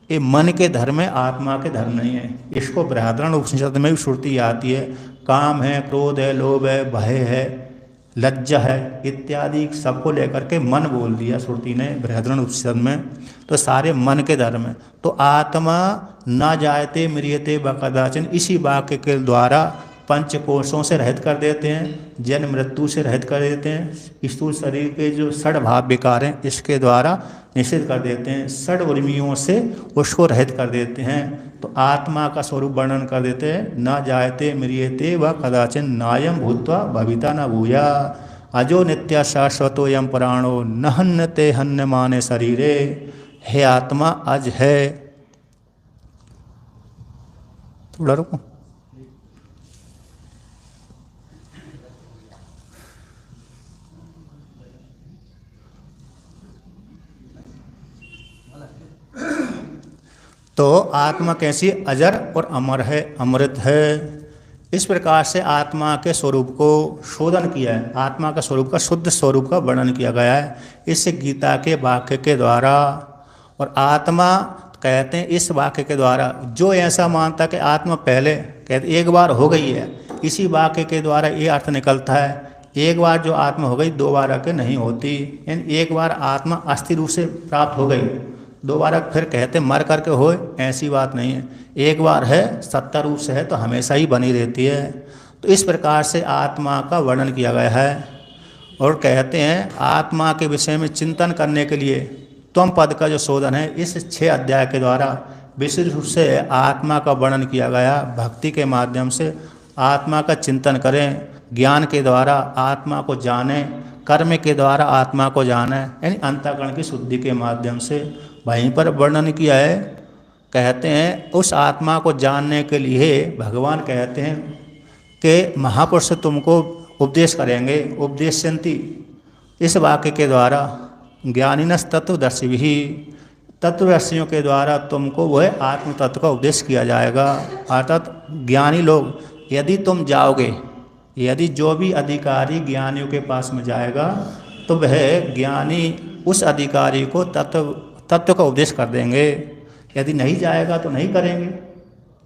ये मन के धर्म है, आत्मा के धर्म नहीं है। इसको बृहदारण्यक उपनिषद में भी श्रुति आती है। काम है, क्रोध है, लोभ है, भय है, लज्जा है, इत्यादि सबको लेकर के मन बोल दिया श्रुति ने बृहदारण्यक उपनिषद में। तो सारे मन के धर्म है। तो आत्मा न जायते म्रियते व कदाचन, इसी वाक्य के द्वारा पंच कोशों से रहित कर देते हैं, जन्म मृत्यु से रहित कर देते हैं, स्थूल शरीर के जो षड भाव विकार हैं इसके द्वारा निषेध कर देते हैं, षड उर्मियों से उसको रहित कर देते हैं। तो आत्मा का स्वरूप वर्णन कर देते हैं, न जायते म्रियते व कदाचन नायम भूत्वा भविता न भूया अजो नित्य शाश्वतो यम पुराणो न हन्यते हन्य माने शरीरे। हे आत्मा अज है। थोड़ा रुको। तो आत्मा कैसी अजर और अमर है, अमृत है। इस प्रकार से आत्मा के स्वरूप को शोधन किया है, आत्मा का स्वरूप का शुद्ध स्वरूप का वर्णन किया गया है इस गीता के वाक्य के द्वारा। और आत्मा कहते हैं इस वाक्य के द्वारा, जो ऐसा मानता कि आत्मा पहले कहते एक बार हो गई है, इसी वाक्य के द्वारा ये अर्थ निकलता है एक बार जो आत्मा हो गई दोबारा के नहीं होती। यानी एक बार आत्मा अस्थि रूप से प्राप्त हो गई, दोबारा फिर कहते मर करके होए, ऐसी बात नहीं है। एक बार है, सत्ता रूप से है तो हमेशा ही बनी रहती है। तो इस प्रकार से आत्मा का वर्णन किया गया है। और कहते हैं आत्मा के विषय में चिंतन करने के लिए त्वम पद का जो शोधन है इस 6 अध्याय के द्वारा विशेष रूप से आत्मा का वर्णन किया गया। भक्ति के माध्यम से आत्मा का चिंतन करें, ज्ञान के द्वारा आत्मा को जानें, कर्म के द्वारा आत्मा को जानें, यानी अंतःकरण की शुद्धि के माध्यम से वहीं पर वर्णन किया है। कहते हैं उस आत्मा को जानने के लिए भगवान कहते हैं कि महापुरुष तुमको उपदेश करेंगे, उपदेशयन्ति, इस वाक्य के द्वारा ज्ञानिनस तत्वदर्शी भी, तत्वदर्शियों के द्वारा तुमको वह आत्म तत्व का उपदेश किया जाएगा। अर्थात ज्ञानी लोग यदि तुम जाओगे, यदि जो भी अधिकारी ज्ञानियों के पास में जाएगा तो वह ज्ञानी उस अधिकारी को तत्व का उपदेश कर देंगे। यदि नहीं जाएगा तो नहीं करेंगे,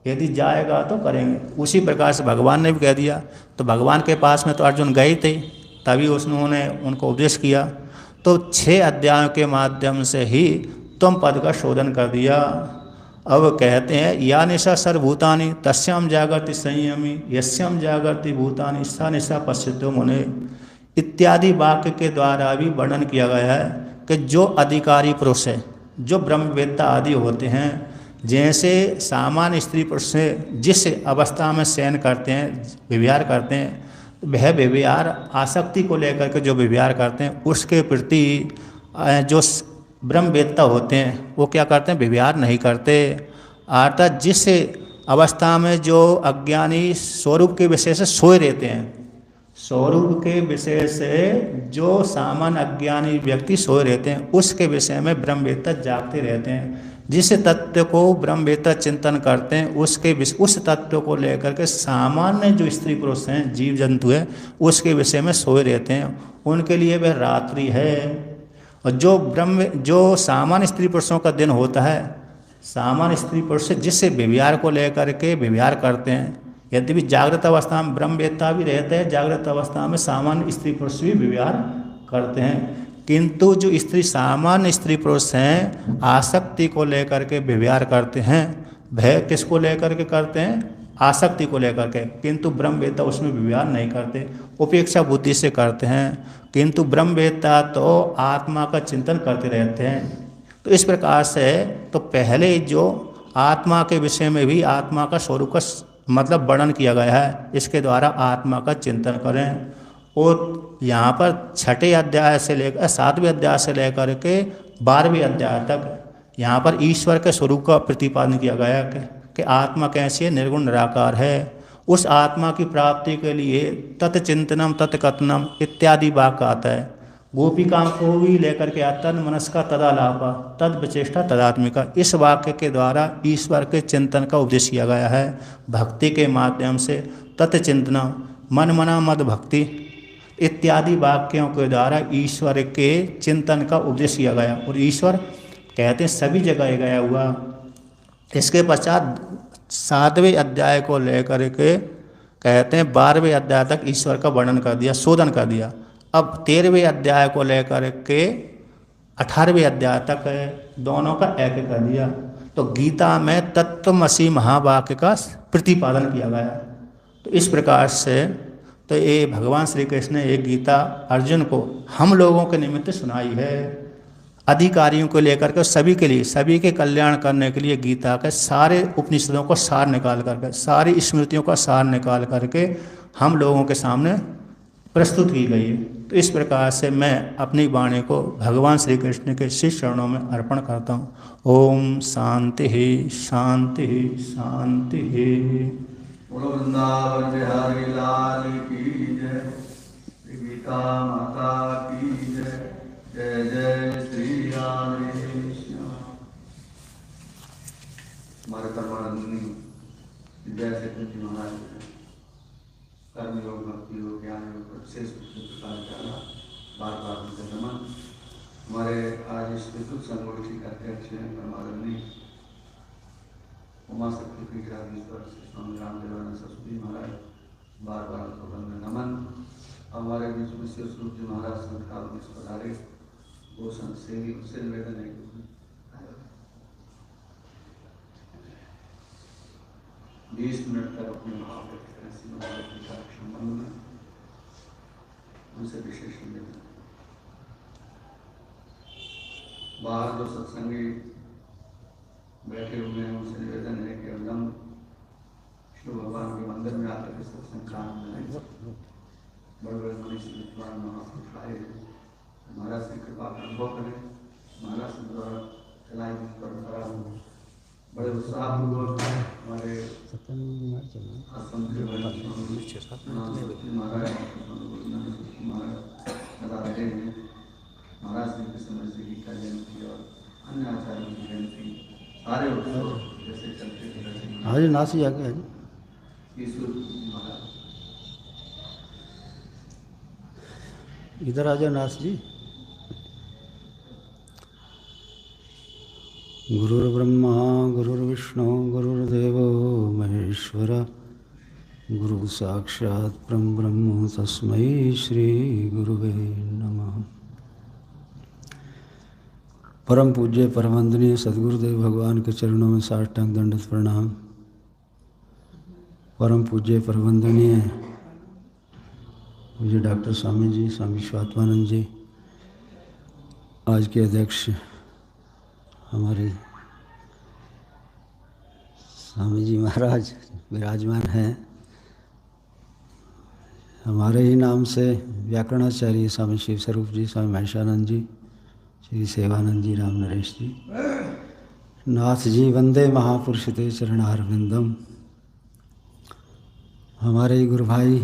यदि जाएगा तो करेंगे। उसी प्रकार से भगवान ने भी कह दिया। तो भगवान के पास में तो अर्जुन गए थे, तभी उन्होंने उनको उपदेश किया। तो 6 अध्यायों के माध्यम से ही तुम पद का शोधन कर दिया। अब कहते हैं या निशा सर्वभूतानि तस्याम जागृति संयमी यस्याम जागृति भूतानि सा निशा पश्यतो मुने, इत्यादि वाक्य के द्वारा भी वर्णन किया गया है कि जो अधिकारी पुरुष है, जो ब्रह्मवेत्ता आदि होते हैं, जैसे सामान्य स्त्री पुरुष से जिस अवस्था में शयन करते हैं, व्यवहार करते हैं, वह व्यवहार आसक्ति को लेकर के जो व्यवहार करते हैं उसके प्रति जो ब्रह्मवेत्ता होते हैं वो क्या करते हैं, व्यवहार नहीं करते। अर्थात जिस अवस्था में जो अज्ञानी स्वरूप के विषय से सोए रहते हैं, स्वरूप के विषय से जो सामान्य अज्ञानी व्यक्ति सोए रहते हैं उसके विषय में ब्रह्मवेत्ता जागते रहते हैं। जिस तत्व को ब्रह्मवेत्ता चिंतन करते हैं उस तत्व को लेकर के सामान्य जो स्त्री पुरुष हैं, जीव जंतु हैं, उसके विषय में सोए रहते हैं, उनके लिए वह रात्रि है। और जो सामान्य स्त्री पुरुषों का दिन होता है, सामान्य स्त्री पुरुष जिससे व्यवहार को लेकर के व्यवहार करते हैं, यदि भी जागृत अवस्था में ब्रह्मवेत्ता भी रहते हैं, जागृत अवस्था में सामान्य स्त्री पुरुष भी व्यवहार करते हैं। किंतु जो सामान्य स्त्री पुरुष हैं आसक्ति को लेकर के व्यवहार करते हैं। भय किसको लेकर के करते हैं, आसक्ति को लेकर के। किंतु ब्रह्मवेत्ता उसमें व्यवहार नहीं करते, उपेक्षा बुद्धि से करते हैं। किंतु ब्रह्मवेत्ता तो आत्मा का चिंतन करते रहते हैं। तो इस प्रकार से तो पहले जो आत्मा के विषय में भी आत्मा का स्वरूप का मतलब वर्णन किया गया है, इसके द्वारा आत्मा का चिंतन करें। और यहाँ पर 6ठे अध्याय से लेकर 7वें अध्याय से लेकर के 12वें अध्याय तक यहाँ पर ईश्वर के स्वरूप का प्रतिपादन किया गया है। कि आत्मा कैसी है, निर्गुण निराकार है। उस आत्मा की प्राप्ति के लिए तत्चिंतनम तत्कथनम इत्यादि वाक्य आता है। गोपिकाओं को भी लेकर के तद मनस्का तदालापा तद विचेष्टा तदात्मिका, इस वाक्य के द्वारा ईश्वर के चिंतन का उपदेश किया गया है। भक्ति के माध्यम से तत्चिंतना मन मना मद भक्ति इत्यादि वाक्यों के द्वारा ईश्वर के चिंतन का उपदेश किया गया। और ईश्वर कहते हैं सभी जगह गया हुआ। इसके पश्चात 7वें अध्याय को लेकर के कहते हैं 12वें अध्याय तक ईश्वर का वर्णन कर दिया, शोधन कर दिया। अब 13वें अध्याय को लेकर के 18वें अध्याय तक दोनों का एक कर दिया। तो गीता में तत्वमसि महावाक्य का प्रतिपादन किया गया। तो इस प्रकार से तो ये भगवान श्री कृष्ण ने एक गीता अर्जुन को हम लोगों के निमित्त सुनाई है, अधिकारियों को लेकर के, सभी के लिए, सभी के कल्याण करने के लिए गीता के सारे उपनिषदों को सार निकाल करके, सारी स्मृतियों का सार निकाल करके हम लोगों के सामने प्रस्तुत की गई है। तो इस प्रकार से मैं अपनी वाणी को भगवान श्री कृष्ण के श्री चरणों में अर्पण करता हूँ। ओम शांति शांति शांति। बोलो वृंदावन बिहारी लाल की जय, गीता माता की जय। जय जय श्री राम कृष्ण। हमारे परमानंदी विद्यासागर जी महाराज कर्म योग, भक्ति योग, ज्ञान योग विशेष प्रकार चला, बार बार उनसे नमन। हमारे आज इस विद्युत संगोष्ठी का अध्यक्ष हैं परमानंदी उमा शक्ति पीठाधीश्वर स्वामी रामदेवानंद सरस्वती महाराज, बार बार उनको बंदन नमन। हमारे बीच में श्री स्वरूप जी महाराज संत काल में पधारे, वो संत सेवी, उससे निवेदन है 20 मिनट तक अपने भाव व्यक्त करें श्रीमद् का संबंध में, उनसे विशेष निवेदन। बाहर जो सत्संगी बैठे हुए हैं उनसे निवेदन है कि एकदम शिव भगवान के मंदिर में आकर के सत्संग का आनंद लें। बड़े बड़े मनीषी विद्वान महापुरुष आए, महाराज की कृपा का अनुभव करें। महाराज के द्वारा चलाई हुई परंपरा बड़े उत्साहपूर्वक हमारे आश्रम के महाराज बता रहे हैं। महाराज ने कृष्ण जी की जयंती और अन्य आचार्यों की जयंती सारे उत्सव जैसे चलते थे। हाँ जी, नासी आगे है ईश्वर महाराज इधर आ जाओ नाथ जी। गुरुर्ब्रह्मा गुरुर्विष्णु गुरुर्देवो महेश्वर, गुरु साक्षात् परम ब्रह्म तस्मै श्री गुरुवे नमः। परम पूज्य परमवंदनीय सद्गुरुदेव भगवान के चरणों में साष्टांग दंडवत प्रणाम। परम पूज्य परमवंदनीय मुझे डॉक्टर स्वामी जी, स्वामी स्वात्मानंद जी, आज के अध्यक्ष हमारे स्वामी जी महाराज विराजमान हैं। हमारे ही नाम से व्याकरणाचार्य स्वामी शिव स्वरूप जी, स्वामी महेशानंद जी, श्री सेवानंद जी, राम नरेश जी, नाथ जी, वंदे महापुरुष ते चरणारविंदम। हमारे ही गुरु भाई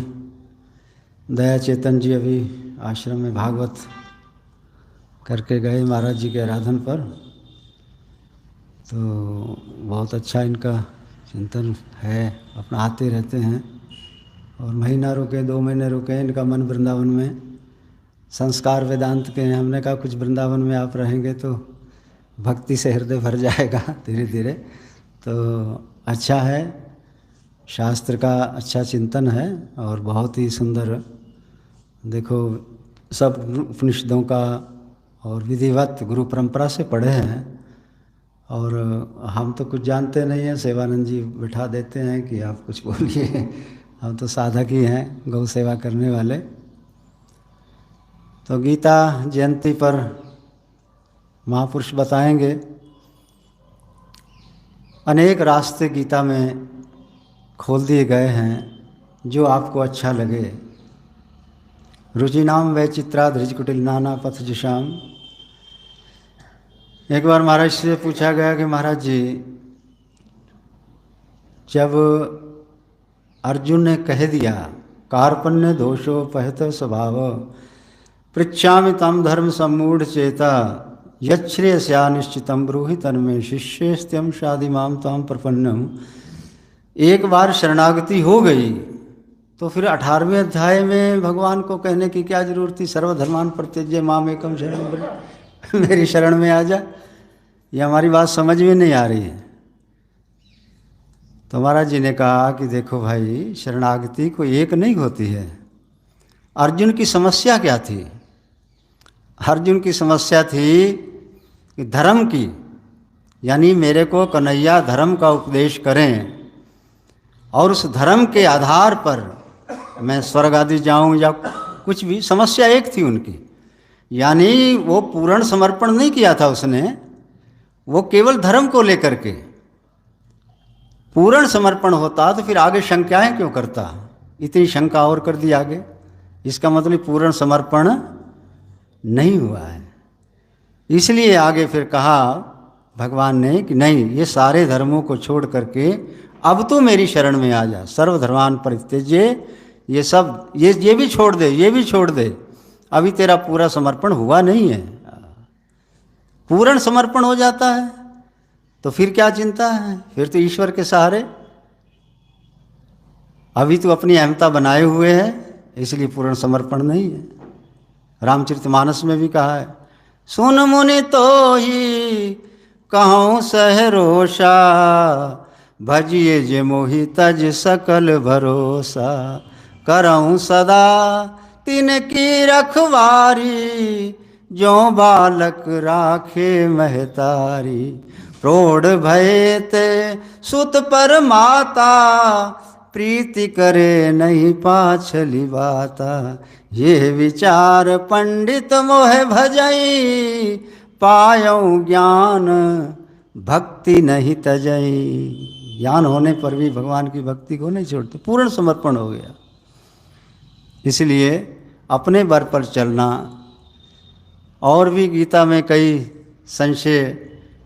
दया चेतन जी अभी आश्रम में भागवत करके गए महाराज जी के आराधन पर, तो बहुत अच्छा इनका चिंतन है, अपना आते रहते हैं। और महीना रुके, 2 महीने रुके, इनका मन वृंदावन में, संस्कार वेदांत के हैं। हमने कहा कुछ वृंदावन में आप रहेंगे तो भक्ति से हृदय भर जाएगा धीरे धीरे। तो अच्छा है, शास्त्र का अच्छा चिंतन है और बहुत ही सुंदर। देखो सब उपनिषदों का और विधिवत गुरु परंपरा से पढ़े हैं, और हम तो कुछ जानते नहीं हैं। सेवानंद जी बिठा देते हैं कि आप कुछ बोलिए, हम तो साधक ही हैं, गौ सेवा करने वाले। तो गीता जयंती पर महापुरुष बताएंगे। अनेक रास्ते गीता में खोल दिए गए हैं, जो आपको अच्छा लगे। रुचिनाम वैचित्रा धृजकुटिल नाना पथ जुषाम। एक बार महाराज से पूछा गया कि महाराज जी, जब अर्जुन ने कह दिया कार्पण्य दोषोपहत स्वभाव पृच्छामि तम धर्म सम्मूढ़ चेता यच्छ्रेयस्या निश्चितम ब्रूहि तन्मे शिष्यस्त्यम शादिमाम ताम प्रपन्नम। एक बार शरणागति हो गई तो फिर 18वें अध्याय में भगवान को कहने की क्या जरूरत थी, सर्वधर्मान परित्यज्य माम एकम शरणं व्रज, मेरी शरण में आ जा। ये हमारी बात समझ में नहीं आ रही है। तो महाराज जी ने कहा कि देखो भाई, शरणागति कोई एक नहीं होती है। अर्जुन की समस्या क्या थी? अर्जुन की समस्या थी कि धर्म की, यानी मेरे को कन्हैया धर्म का उपदेश करें और उस धर्म के आधार पर मैं स्वर्ग आदि जाऊं या कुछ भी। समस्या एक थी उनकी, यानी वो पूर्ण समर्पण नहीं किया था उसने, वो केवल धर्म को लेकर के। पूर्ण समर्पण होता तो फिर आगे शंकाएं क्यों करता? इतनी शंका और कर दी आगे, इसका मतलब पूर्ण समर्पण नहीं हुआ है। इसलिए आगे फिर कहा भगवान ने कि नहीं, ये सारे धर्मों को छोड़ करके अब तो मेरी शरण में आ जा। सर्वधर्मान परित्यज्य, ये सब ये भी छोड़ दे, ये भी छोड़ दे। अभी तेरा पूरा समर्पण हुआ नहीं है। पूर्ण समर्पण हो जाता है तो फिर क्या चिंता है? फिर तो ईश्वर के सहारे। अभी तो अपनी अहमता बनाए हुए है, इसलिए पूर्ण समर्पण नहीं है। रामचरितमानस में भी कहा है, सुन मुनि तो ही कहूँ सहरोषा, भजिए जे मोहि तज सकल भरोसा, करऊँ सदा तिनकी रखवारी, जो बालक राखे महतारी। प्रौढ़ भये ते सुत पर माता, प्रीति करे नहीं पाछली बाता। ये विचार पंडित मोह भजई, पायऊँ ज्ञान भक्ति नहीं तजई। ज्ञान होने पर भी भगवान की भक्ति को नहीं छोड़ते। पूर्ण समर्पण हो गया। इसलिए अपने बल पर चलना। और भी गीता में कई संशय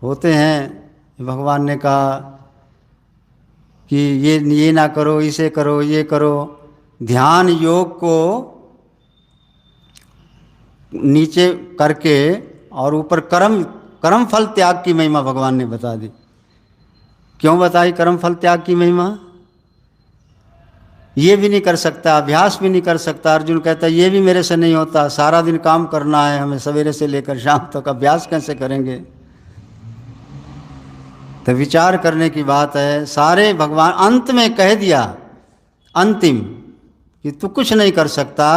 होते हैं। भगवान ने कहा कि ये ना करो, इसे करो, ये करो। ध्यान योग को नीचे करके और ऊपर कर्म फल त्याग की महिमा भगवान ने बता दी। क्यों बताई कर्म फल त्याग की महिमा? ये भी नहीं कर सकता, अभ्यास भी नहीं कर सकता। अर्जुन कहता है ये भी मेरे से नहीं होता, सारा दिन काम करना है हमें, सवेरे से लेकर शाम तक, अभ्यास कैसे करेंगे? तो विचार करने की बात है। सारे भगवान अंत में कह दिया, अंतिम, कि तू कुछ नहीं कर सकता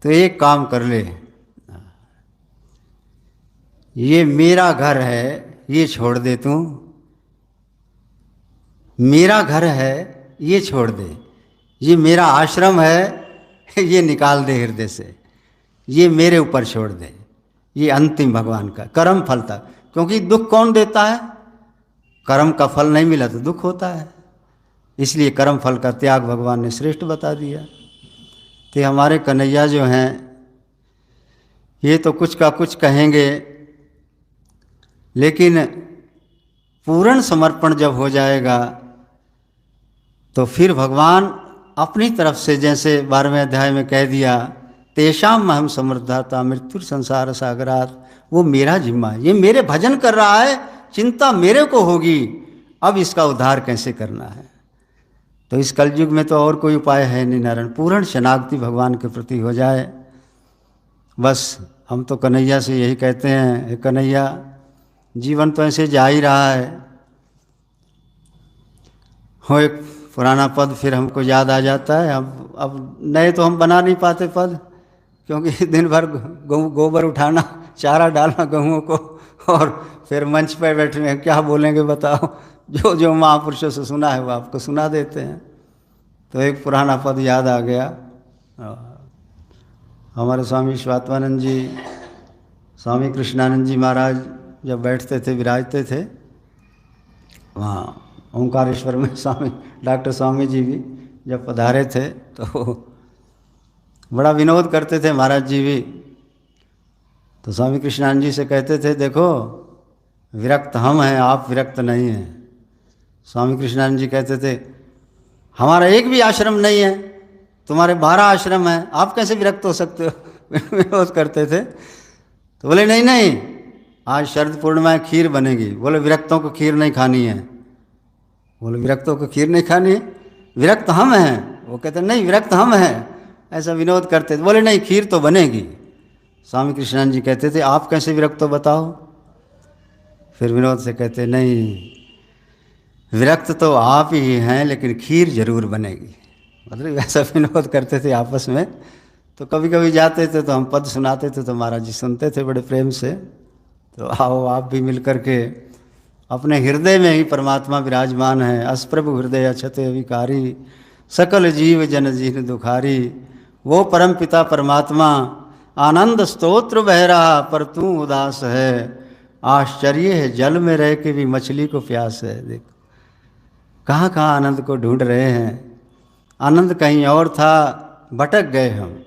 तो एक काम कर ले, ये मेरा घर है ये छोड़ दे, तू मेरा घर है ये छोड़ दे, ये मेरा आश्रम है ये निकाल दे हृदय से, ये मेरे ऊपर छोड़ दे। ये अंतिम भगवान का कर्म फल तक। क्योंकि दुख कौन देता है? कर्म का फल नहीं मिला तो दुख होता है। इसलिए कर्म फल का त्याग भगवान ने श्रेष्ठ बता दिया। तो हमारे कन्हैया जो हैं ये तो कुछ का कुछ कहेंगे, लेकिन पूर्ण समर्पण जब हो जाएगा तो फिर भगवान अपनी तरफ से, जैसे 12वें अध्याय में कह दिया, तेषाम महम समृद्धाता मृत्यु संसार सागरात, वो मेरा जिम्मा है, ये मेरे भजन कर रहा है, चिंता मेरे को होगी, अब इसका उद्धार कैसे करना है। तो इस कलयुग में तो और कोई उपाय है नहीं नारायण। पूर्ण शरणागति भगवान के प्रति हो जाए। बस हम तो कन्हैया से यही कहते हैं, कन्हैया जीवन तो ऐसे जा ही रहा है। हो एक पुराना पद फिर हमको याद आ जाता है। अब नए तो हम बना नहीं पाते पद, क्योंकि दिन भर गोबर उठाना, चारा डालना गहुओं को, और फिर मंच पर बैठे हैं, क्या बोलेंगे बताओ। जो महापुरुषों से सुना है वो आपको सुना देते हैं। तो एक पुराना पद याद आ गया। हमारे स्वामी स्वात्मानंद जी, स्वामी कृष्णानंद जी महाराज जब बैठते थे, विराजते थे वहाँ ओंकारेश्वर में, स्वामी डॉक्टर स्वामी जी भी जब पधारे थे तो बड़ा विनोद करते थे महाराज जी भी। तो स्वामी कृष्णानंद जी से कहते थे, देखो विरक्त हम हैं, आप विरक्त नहीं हैं। स्वामी कृष्णानंद जी कहते थे हमारा एक भी आश्रम नहीं है, तुम्हारे 12 आश्रम हैं, आप कैसे विरक्त हो सकते हो? विरोध करते थे। तो बोले नहीं नहीं, आज शरद पूर्णिमा है, खीर बनेगी। बोले विरक्तों को खीर नहीं खानी है। बोले विरक्तों को खीर नहीं खानी है, विरक्त हम हैं। वो कहते नहीं, विरक्त हम हैं, ऐसा विनोद करते थे। बोले नहीं, खीर तो बनेगी। स्वामी कृष्णानंद जी कहते थे आप कैसे विरक्त हो बताओ? फिर विनोद से कहते नहीं, विरक्त तो आप ही हैं, लेकिन खीर जरूर बनेगी। मतलब ऐसा विनोद करते थे आपस में। तो कभी कभी जाते थे तो हम पद सुनाते थे तो महाराज जी सुनते थे बड़े प्रेम से। तो आओ आप भी मिल कर के, अपने हृदय में ही परमात्मा विराजमान है। असप्रभु हृदय अछते अविकारी, सकल जीव जन जीन दुखारी। वो परम पिता परमात्मा आनंद स्तोत्र बह रहा, पर तू उदास है। आश्चर्य है जल में रह के भी मछली को प्यास है। देखो कहाँ कहाँ आनंद को ढूंढ रहे हैं। आनंद कहीं और था, भटक गए हम।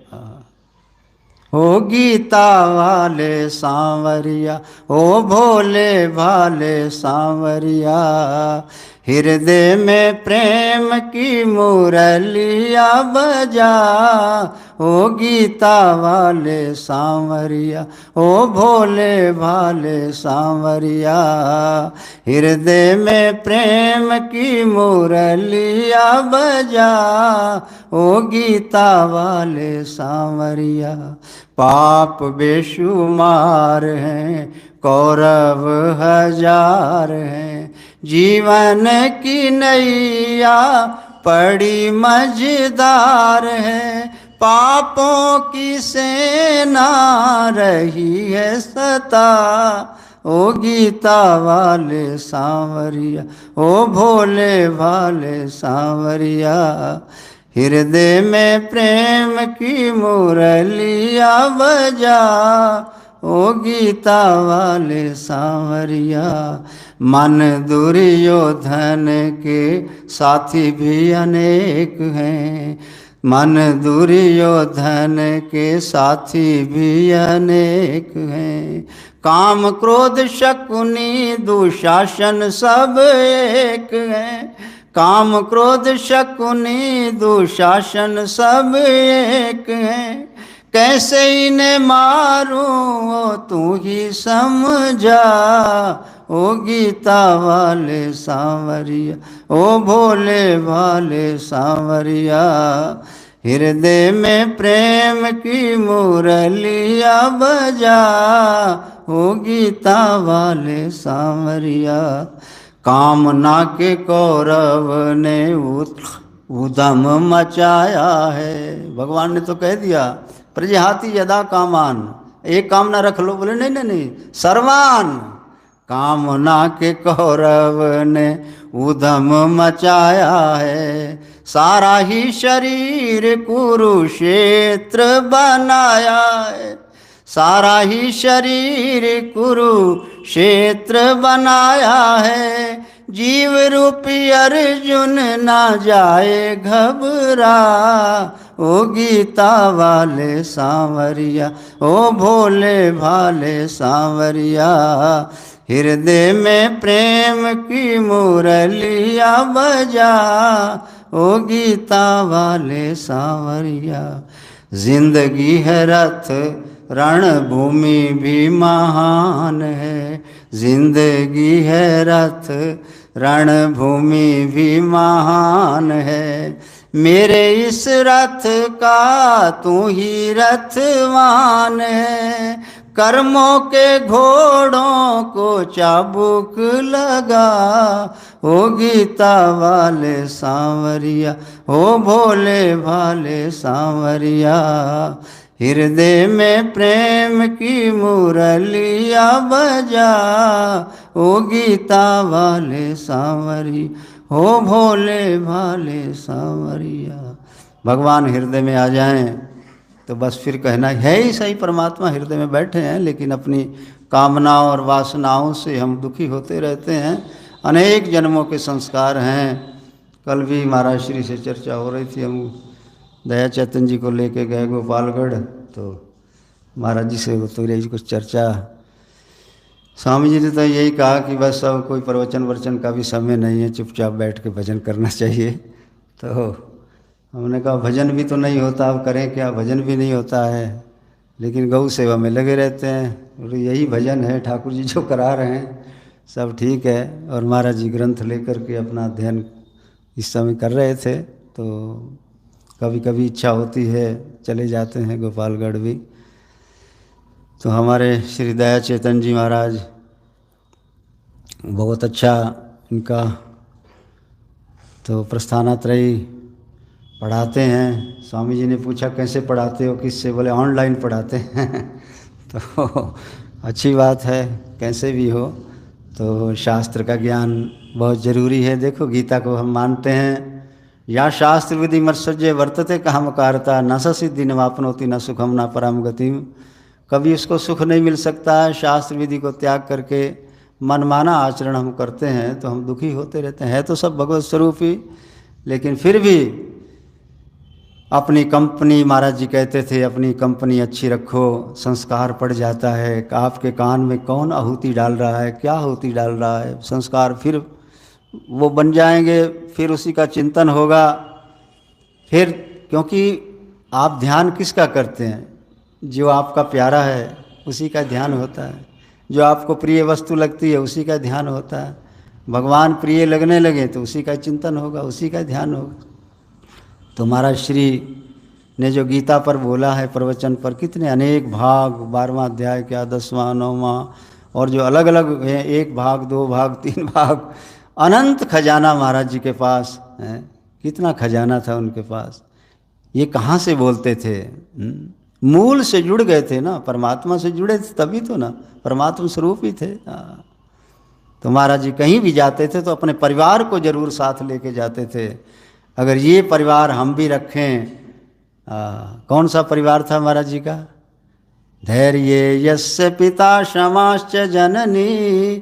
ओ गीता वाले सांवरिया, ओ भोले भाले सांवरिया, हृदय में प्रेम की मुरलिया बजा। ओ गीता वाले सांवरिया, ओ भोले भाले सांवरिया, हृदय में प्रेम की मुरलिया बजा। ओ गीता वाले सांवरिया, पाप बेशुमार हैं, कौरव हजार हैं, जीवन की नैया बड़ी मजेदार है। पापों की सेना रही है सता, ओ गीता वाले सांवरिया, ओ भोले भाले सांवरिया, हृदय में प्रेम की मुरलिया बजा। ओ गीता वाले सांवरिया, मन दुर्योधन के साथी भी अनेक हैं, मन दुर्योधन के साथी भी अनेक हैं। काम क्रोध शकुनी दुशासन सब एक हैं, काम क्रोध शकुनी दुशासन सब एक हैं। कैसे इन्हें मारूं ओ तू ही समझा, ओ गीता वाले सांवरिया, ओ भोले भाले सांवरिया, हृदय में प्रेम की मुरलिया बजा। ओ गीता वाले सांवरिया, कामना के कौरव ने उदम मचाया है। भगवान ने तो कह दिया प्रजहाति यदा कामान, एक कामना रख लो। बोले नहीं नहीं नहीं, सर्वान। कामना के कौरव ने उदम मचाया है, सारा ही शरीर कुरुक्षेत्र बनाया है, सारा ही शरीर कुरुक्षेत्र बनाया है। जीव रूपी अर्जुन ना जाए घबरा, ओ गीता वाले सांवरिया, ओ भोले भाले सांवरिया, हृदय में प्रेम की मुरलिया बजा। ओ गीता वाले सांवरिया, जिंदगी है रथ रणभूमि भी महान है, जिंदगी है रथ रणभूमि भी महान है। मेरे इस रथ का तू ही रथवान है, कर्मों के घोड़ों को चाबुक लगा। ओ गीता वाले सांवरिया, ओ भोले भाले सांवरिया, हृदय में प्रेम की मुरलिया बजा। ओ गीता वाले सांवरिया, ओ भोले भाले सांवरिया। भगवान हृदय में आ जाएं तो बस फिर कहना है ही सही, परमात्मा हृदय में बैठे हैं, लेकिन अपनी कामनाओं और वासनाओं से हम दुखी होते रहते हैं। अनेक जन्मों के संस्कार हैं। कल भी महाराज श्री से चर्चा हो रही थी, हम दया चैतन्य जी को लेके गए गोपालगढ़, तो महाराज जी से तो रही कुछ चर्चा। स्वामी जी ने तो यही कहा कि बस अब कोई प्रवचन वचन का भी समय नहीं है, चुपचाप बैठ के भजन करना चाहिए। तो हमने कहा भजन भी तो नहीं होता, अब करें क्या, भजन भी नहीं होता है, लेकिन गौ सेवा में लगे रहते हैं। और यही भजन है, ठाकुर जी जो करा रहे हैं सब ठीक है। और महाराज जी ग्रंथ लेकर के अपना अध्ययन इस समय कर रहे थे, तो कभी कभी इच्छा होती है चले जाते हैं गोपालगढ़ भी। तो हमारे श्री दया चेतन जी महाराज बहुत अच्छा इनका तो प्रस्थानात्रयी पढ़ाते हैं। स्वामी जी ने पूछा कैसे पढ़ाते हो, किससे, बोले ऑनलाइन पढ़ाते हैं। तो अच्छी बात है, कैसे भी हो तो शास्त्र का ज्ञान बहुत ज़रूरी है। देखो गीता को हम मानते हैं, या शास्त्र विधि मत्सर्जय वर्तते कामकारता न स सिद्धि न वापनोति न सुखम न परम गतिम। कभी उसको सुख नहीं मिल सकता है। शास्त्र विधि को त्याग करके मनमाना आचरण हम करते हैं तो हम दुखी होते रहते हैं। है तो सब भगवत स्वरूप ही, लेकिन फिर भी अपनी कंपनी, महाराज जी कहते थे अपनी कंपनी अच्छी रखो, संस्कार पड़ जाता है। आपके कान में कौन आहुति डाल रहा है, क्या आहुति डाल रहा है, संस्कार फिर वो बन जाएंगे, फिर उसी का चिंतन होगा। फिर क्योंकि आप ध्यान किसका करते हैं, जो आपका प्यारा है उसी का ध्यान होता है, जो आपको प्रिय वस्तु लगती है उसी का ध्यान होता है। भगवान प्रिय लगने लगे तो उसी का चिंतन होगा, उसी का ध्यान होगा। तो महाराज श्री ने जो गीता पर बोला है प्रवचन पर, कितने अनेक भाग, 12वां अध्याय क्या, 10वां 9वां, और जो अलग अलग हैं, 1 भाग 2 भाग 3 भाग, अनंत खजाना महाराज जी के पास है। कितना खजाना था उनके पास। ये कहाँ से बोलते थे, मूल से जुड़ गए थे ना, परमात्मा से जुड़े थे तभी तो ना, परमात्मा स्वरूप ही थे। तो महाराज जी कहीं भी जाते थे तो अपने परिवार को जरूर साथ लेके जाते थे। अगर ये परिवार हम भी रखें, कौन सा परिवार था महाराज जी का, धैर्य यस्य पिता क्षमाश्च जननी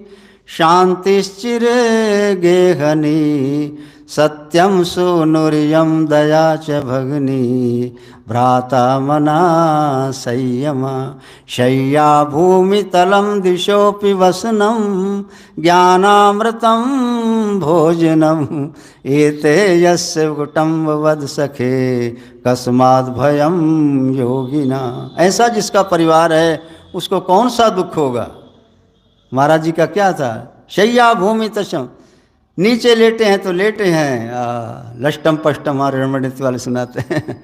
शांतिश्चिर गेहनी सत्यम सुनुर्यम दया च भगनी भ्राता मना संयमा शय्या भूमितलं दिशोऽपि वसनं ज्ञानामृतं भोजनम एते यस्य कुटुम्बवद सखे कस्माद् भयं योगिना। ऐसा जिसका परिवार है उसको कौन सा दुख होगा। महाराज जी का क्या था, शय्या भूमि तशम, नीचे लेटे हैं तो लेटे हैं, लष्टम पष्टम हमारे रमणित वाले सुनाते हैं।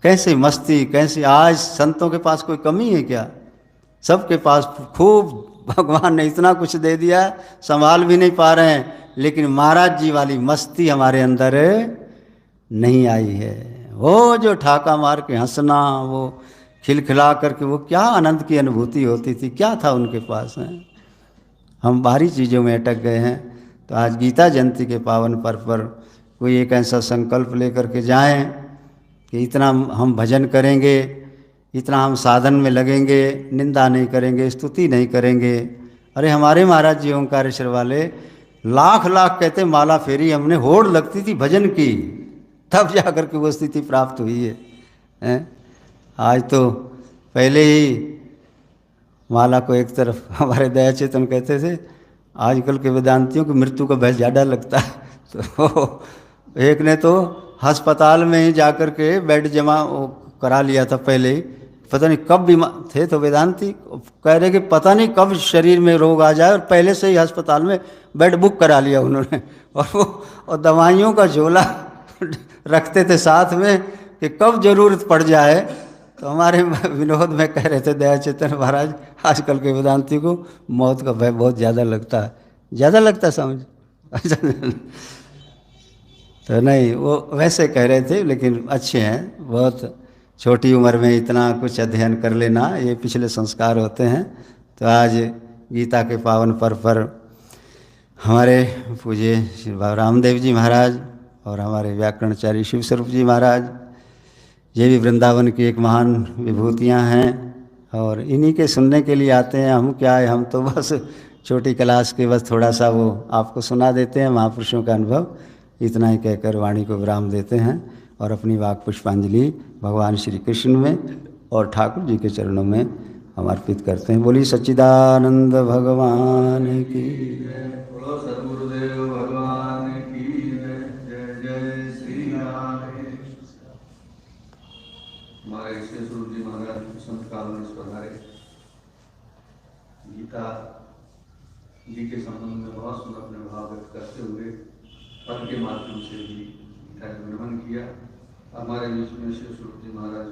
कैसी मस्ती, कैसी, आज संतों के पास कोई कमी है क्या, सबके पास खूब भगवान ने इतना कुछ दे दिया, संभाल भी नहीं पा रहे हैं। लेकिन महाराज जी वाली मस्ती हमारे अंदर नहीं आई है। वो जो ठाका मार के हंसना, वो खिलखिला करके, वो क्या आनंद की अनुभूति होती थी, क्या था उनके पास है। हम बाहरी चीज़ों में अटक गए हैं। तो आज गीता जयंती के पावन पर्व पर कोई एक ऐसा संकल्प लेकर के जाएं कि इतना हम भजन करेंगे, इतना हम साधन में लगेंगे, निंदा नहीं करेंगे, स्तुति नहीं करेंगे। अरे हमारे महाराज जी ओंकारेश्वर वाले लाख लाख कहते माला फेरी, हमने होड़ लगती थी भजन की, तब जा कर के वो स्थिति प्राप्त हुई है। आज तो पहले ही माला को एक तरफ, हमारे दया चेतन कहते थे आजकल के वेदांतियों को मृत्यु का भय ज़्यादा लगता है। तो एक ने तो अस्पताल में ही जाकर के बेड जमा करा लिया था पहले ही, पता नहीं कब बीमार थे। तो वेदांती कह रहे कि पता नहीं कब शरीर में रोग आ जाए, और पहले से ही अस्पताल में बेड बुक करा लिया उन्होंने। और दवाइयों का झोला रखते थे साथ में कि कब जरूरत पड़ जाए। तो हमारे विनोद में कह रहे थे दया चेतन महाराज, आजकल के वेदांती को मौत का भय बहुत ज़्यादा लगता है, ज़्यादा लगता है समझ। तो नहीं, वो वैसे कह रहे थे, लेकिन अच्छे हैं। बहुत छोटी उम्र में इतना कुछ अध्ययन कर लेना, ये पिछले संस्कार होते हैं। तो आज गीता के पावन पर्व पर हमारे पूज्य श्री बाबा रामदेव जी महाराज और हमारे व्याकरणाचार्य शिव स्वरूप जी महाराज, ये भी वृंदावन की एक महान विभूतियाँ हैं, और इन्हीं के सुनने के लिए आते हैं। हम क्या है, हम तो बस छोटी क्लास के बस थोड़ा सा वो आपको सुना देते हैं महापुरुषों का अनुभव, इतना ही कहकर वाणी को विराम देते हैं और अपनी वाक पुष्पांजलि भगवान श्री कृष्ण में और ठाकुर जी के चरणों में हम अर्पित करते हैं। बोली सच्चिदानंद भगवान की। बोलो सद्गुरुदेव भगवान की जय। जय जय श्री राधे। हमारे ईश्वर स्वरूप जी महाराज संत काल में पधारे, गीता जी के संबंध में बहुत सुंदर अपने भाव व्यक्त करते हुए पद के माध्यम से भी गीता का वर्णन किया। हमारे बीच में ईश्वर स्वरूप जी महाराज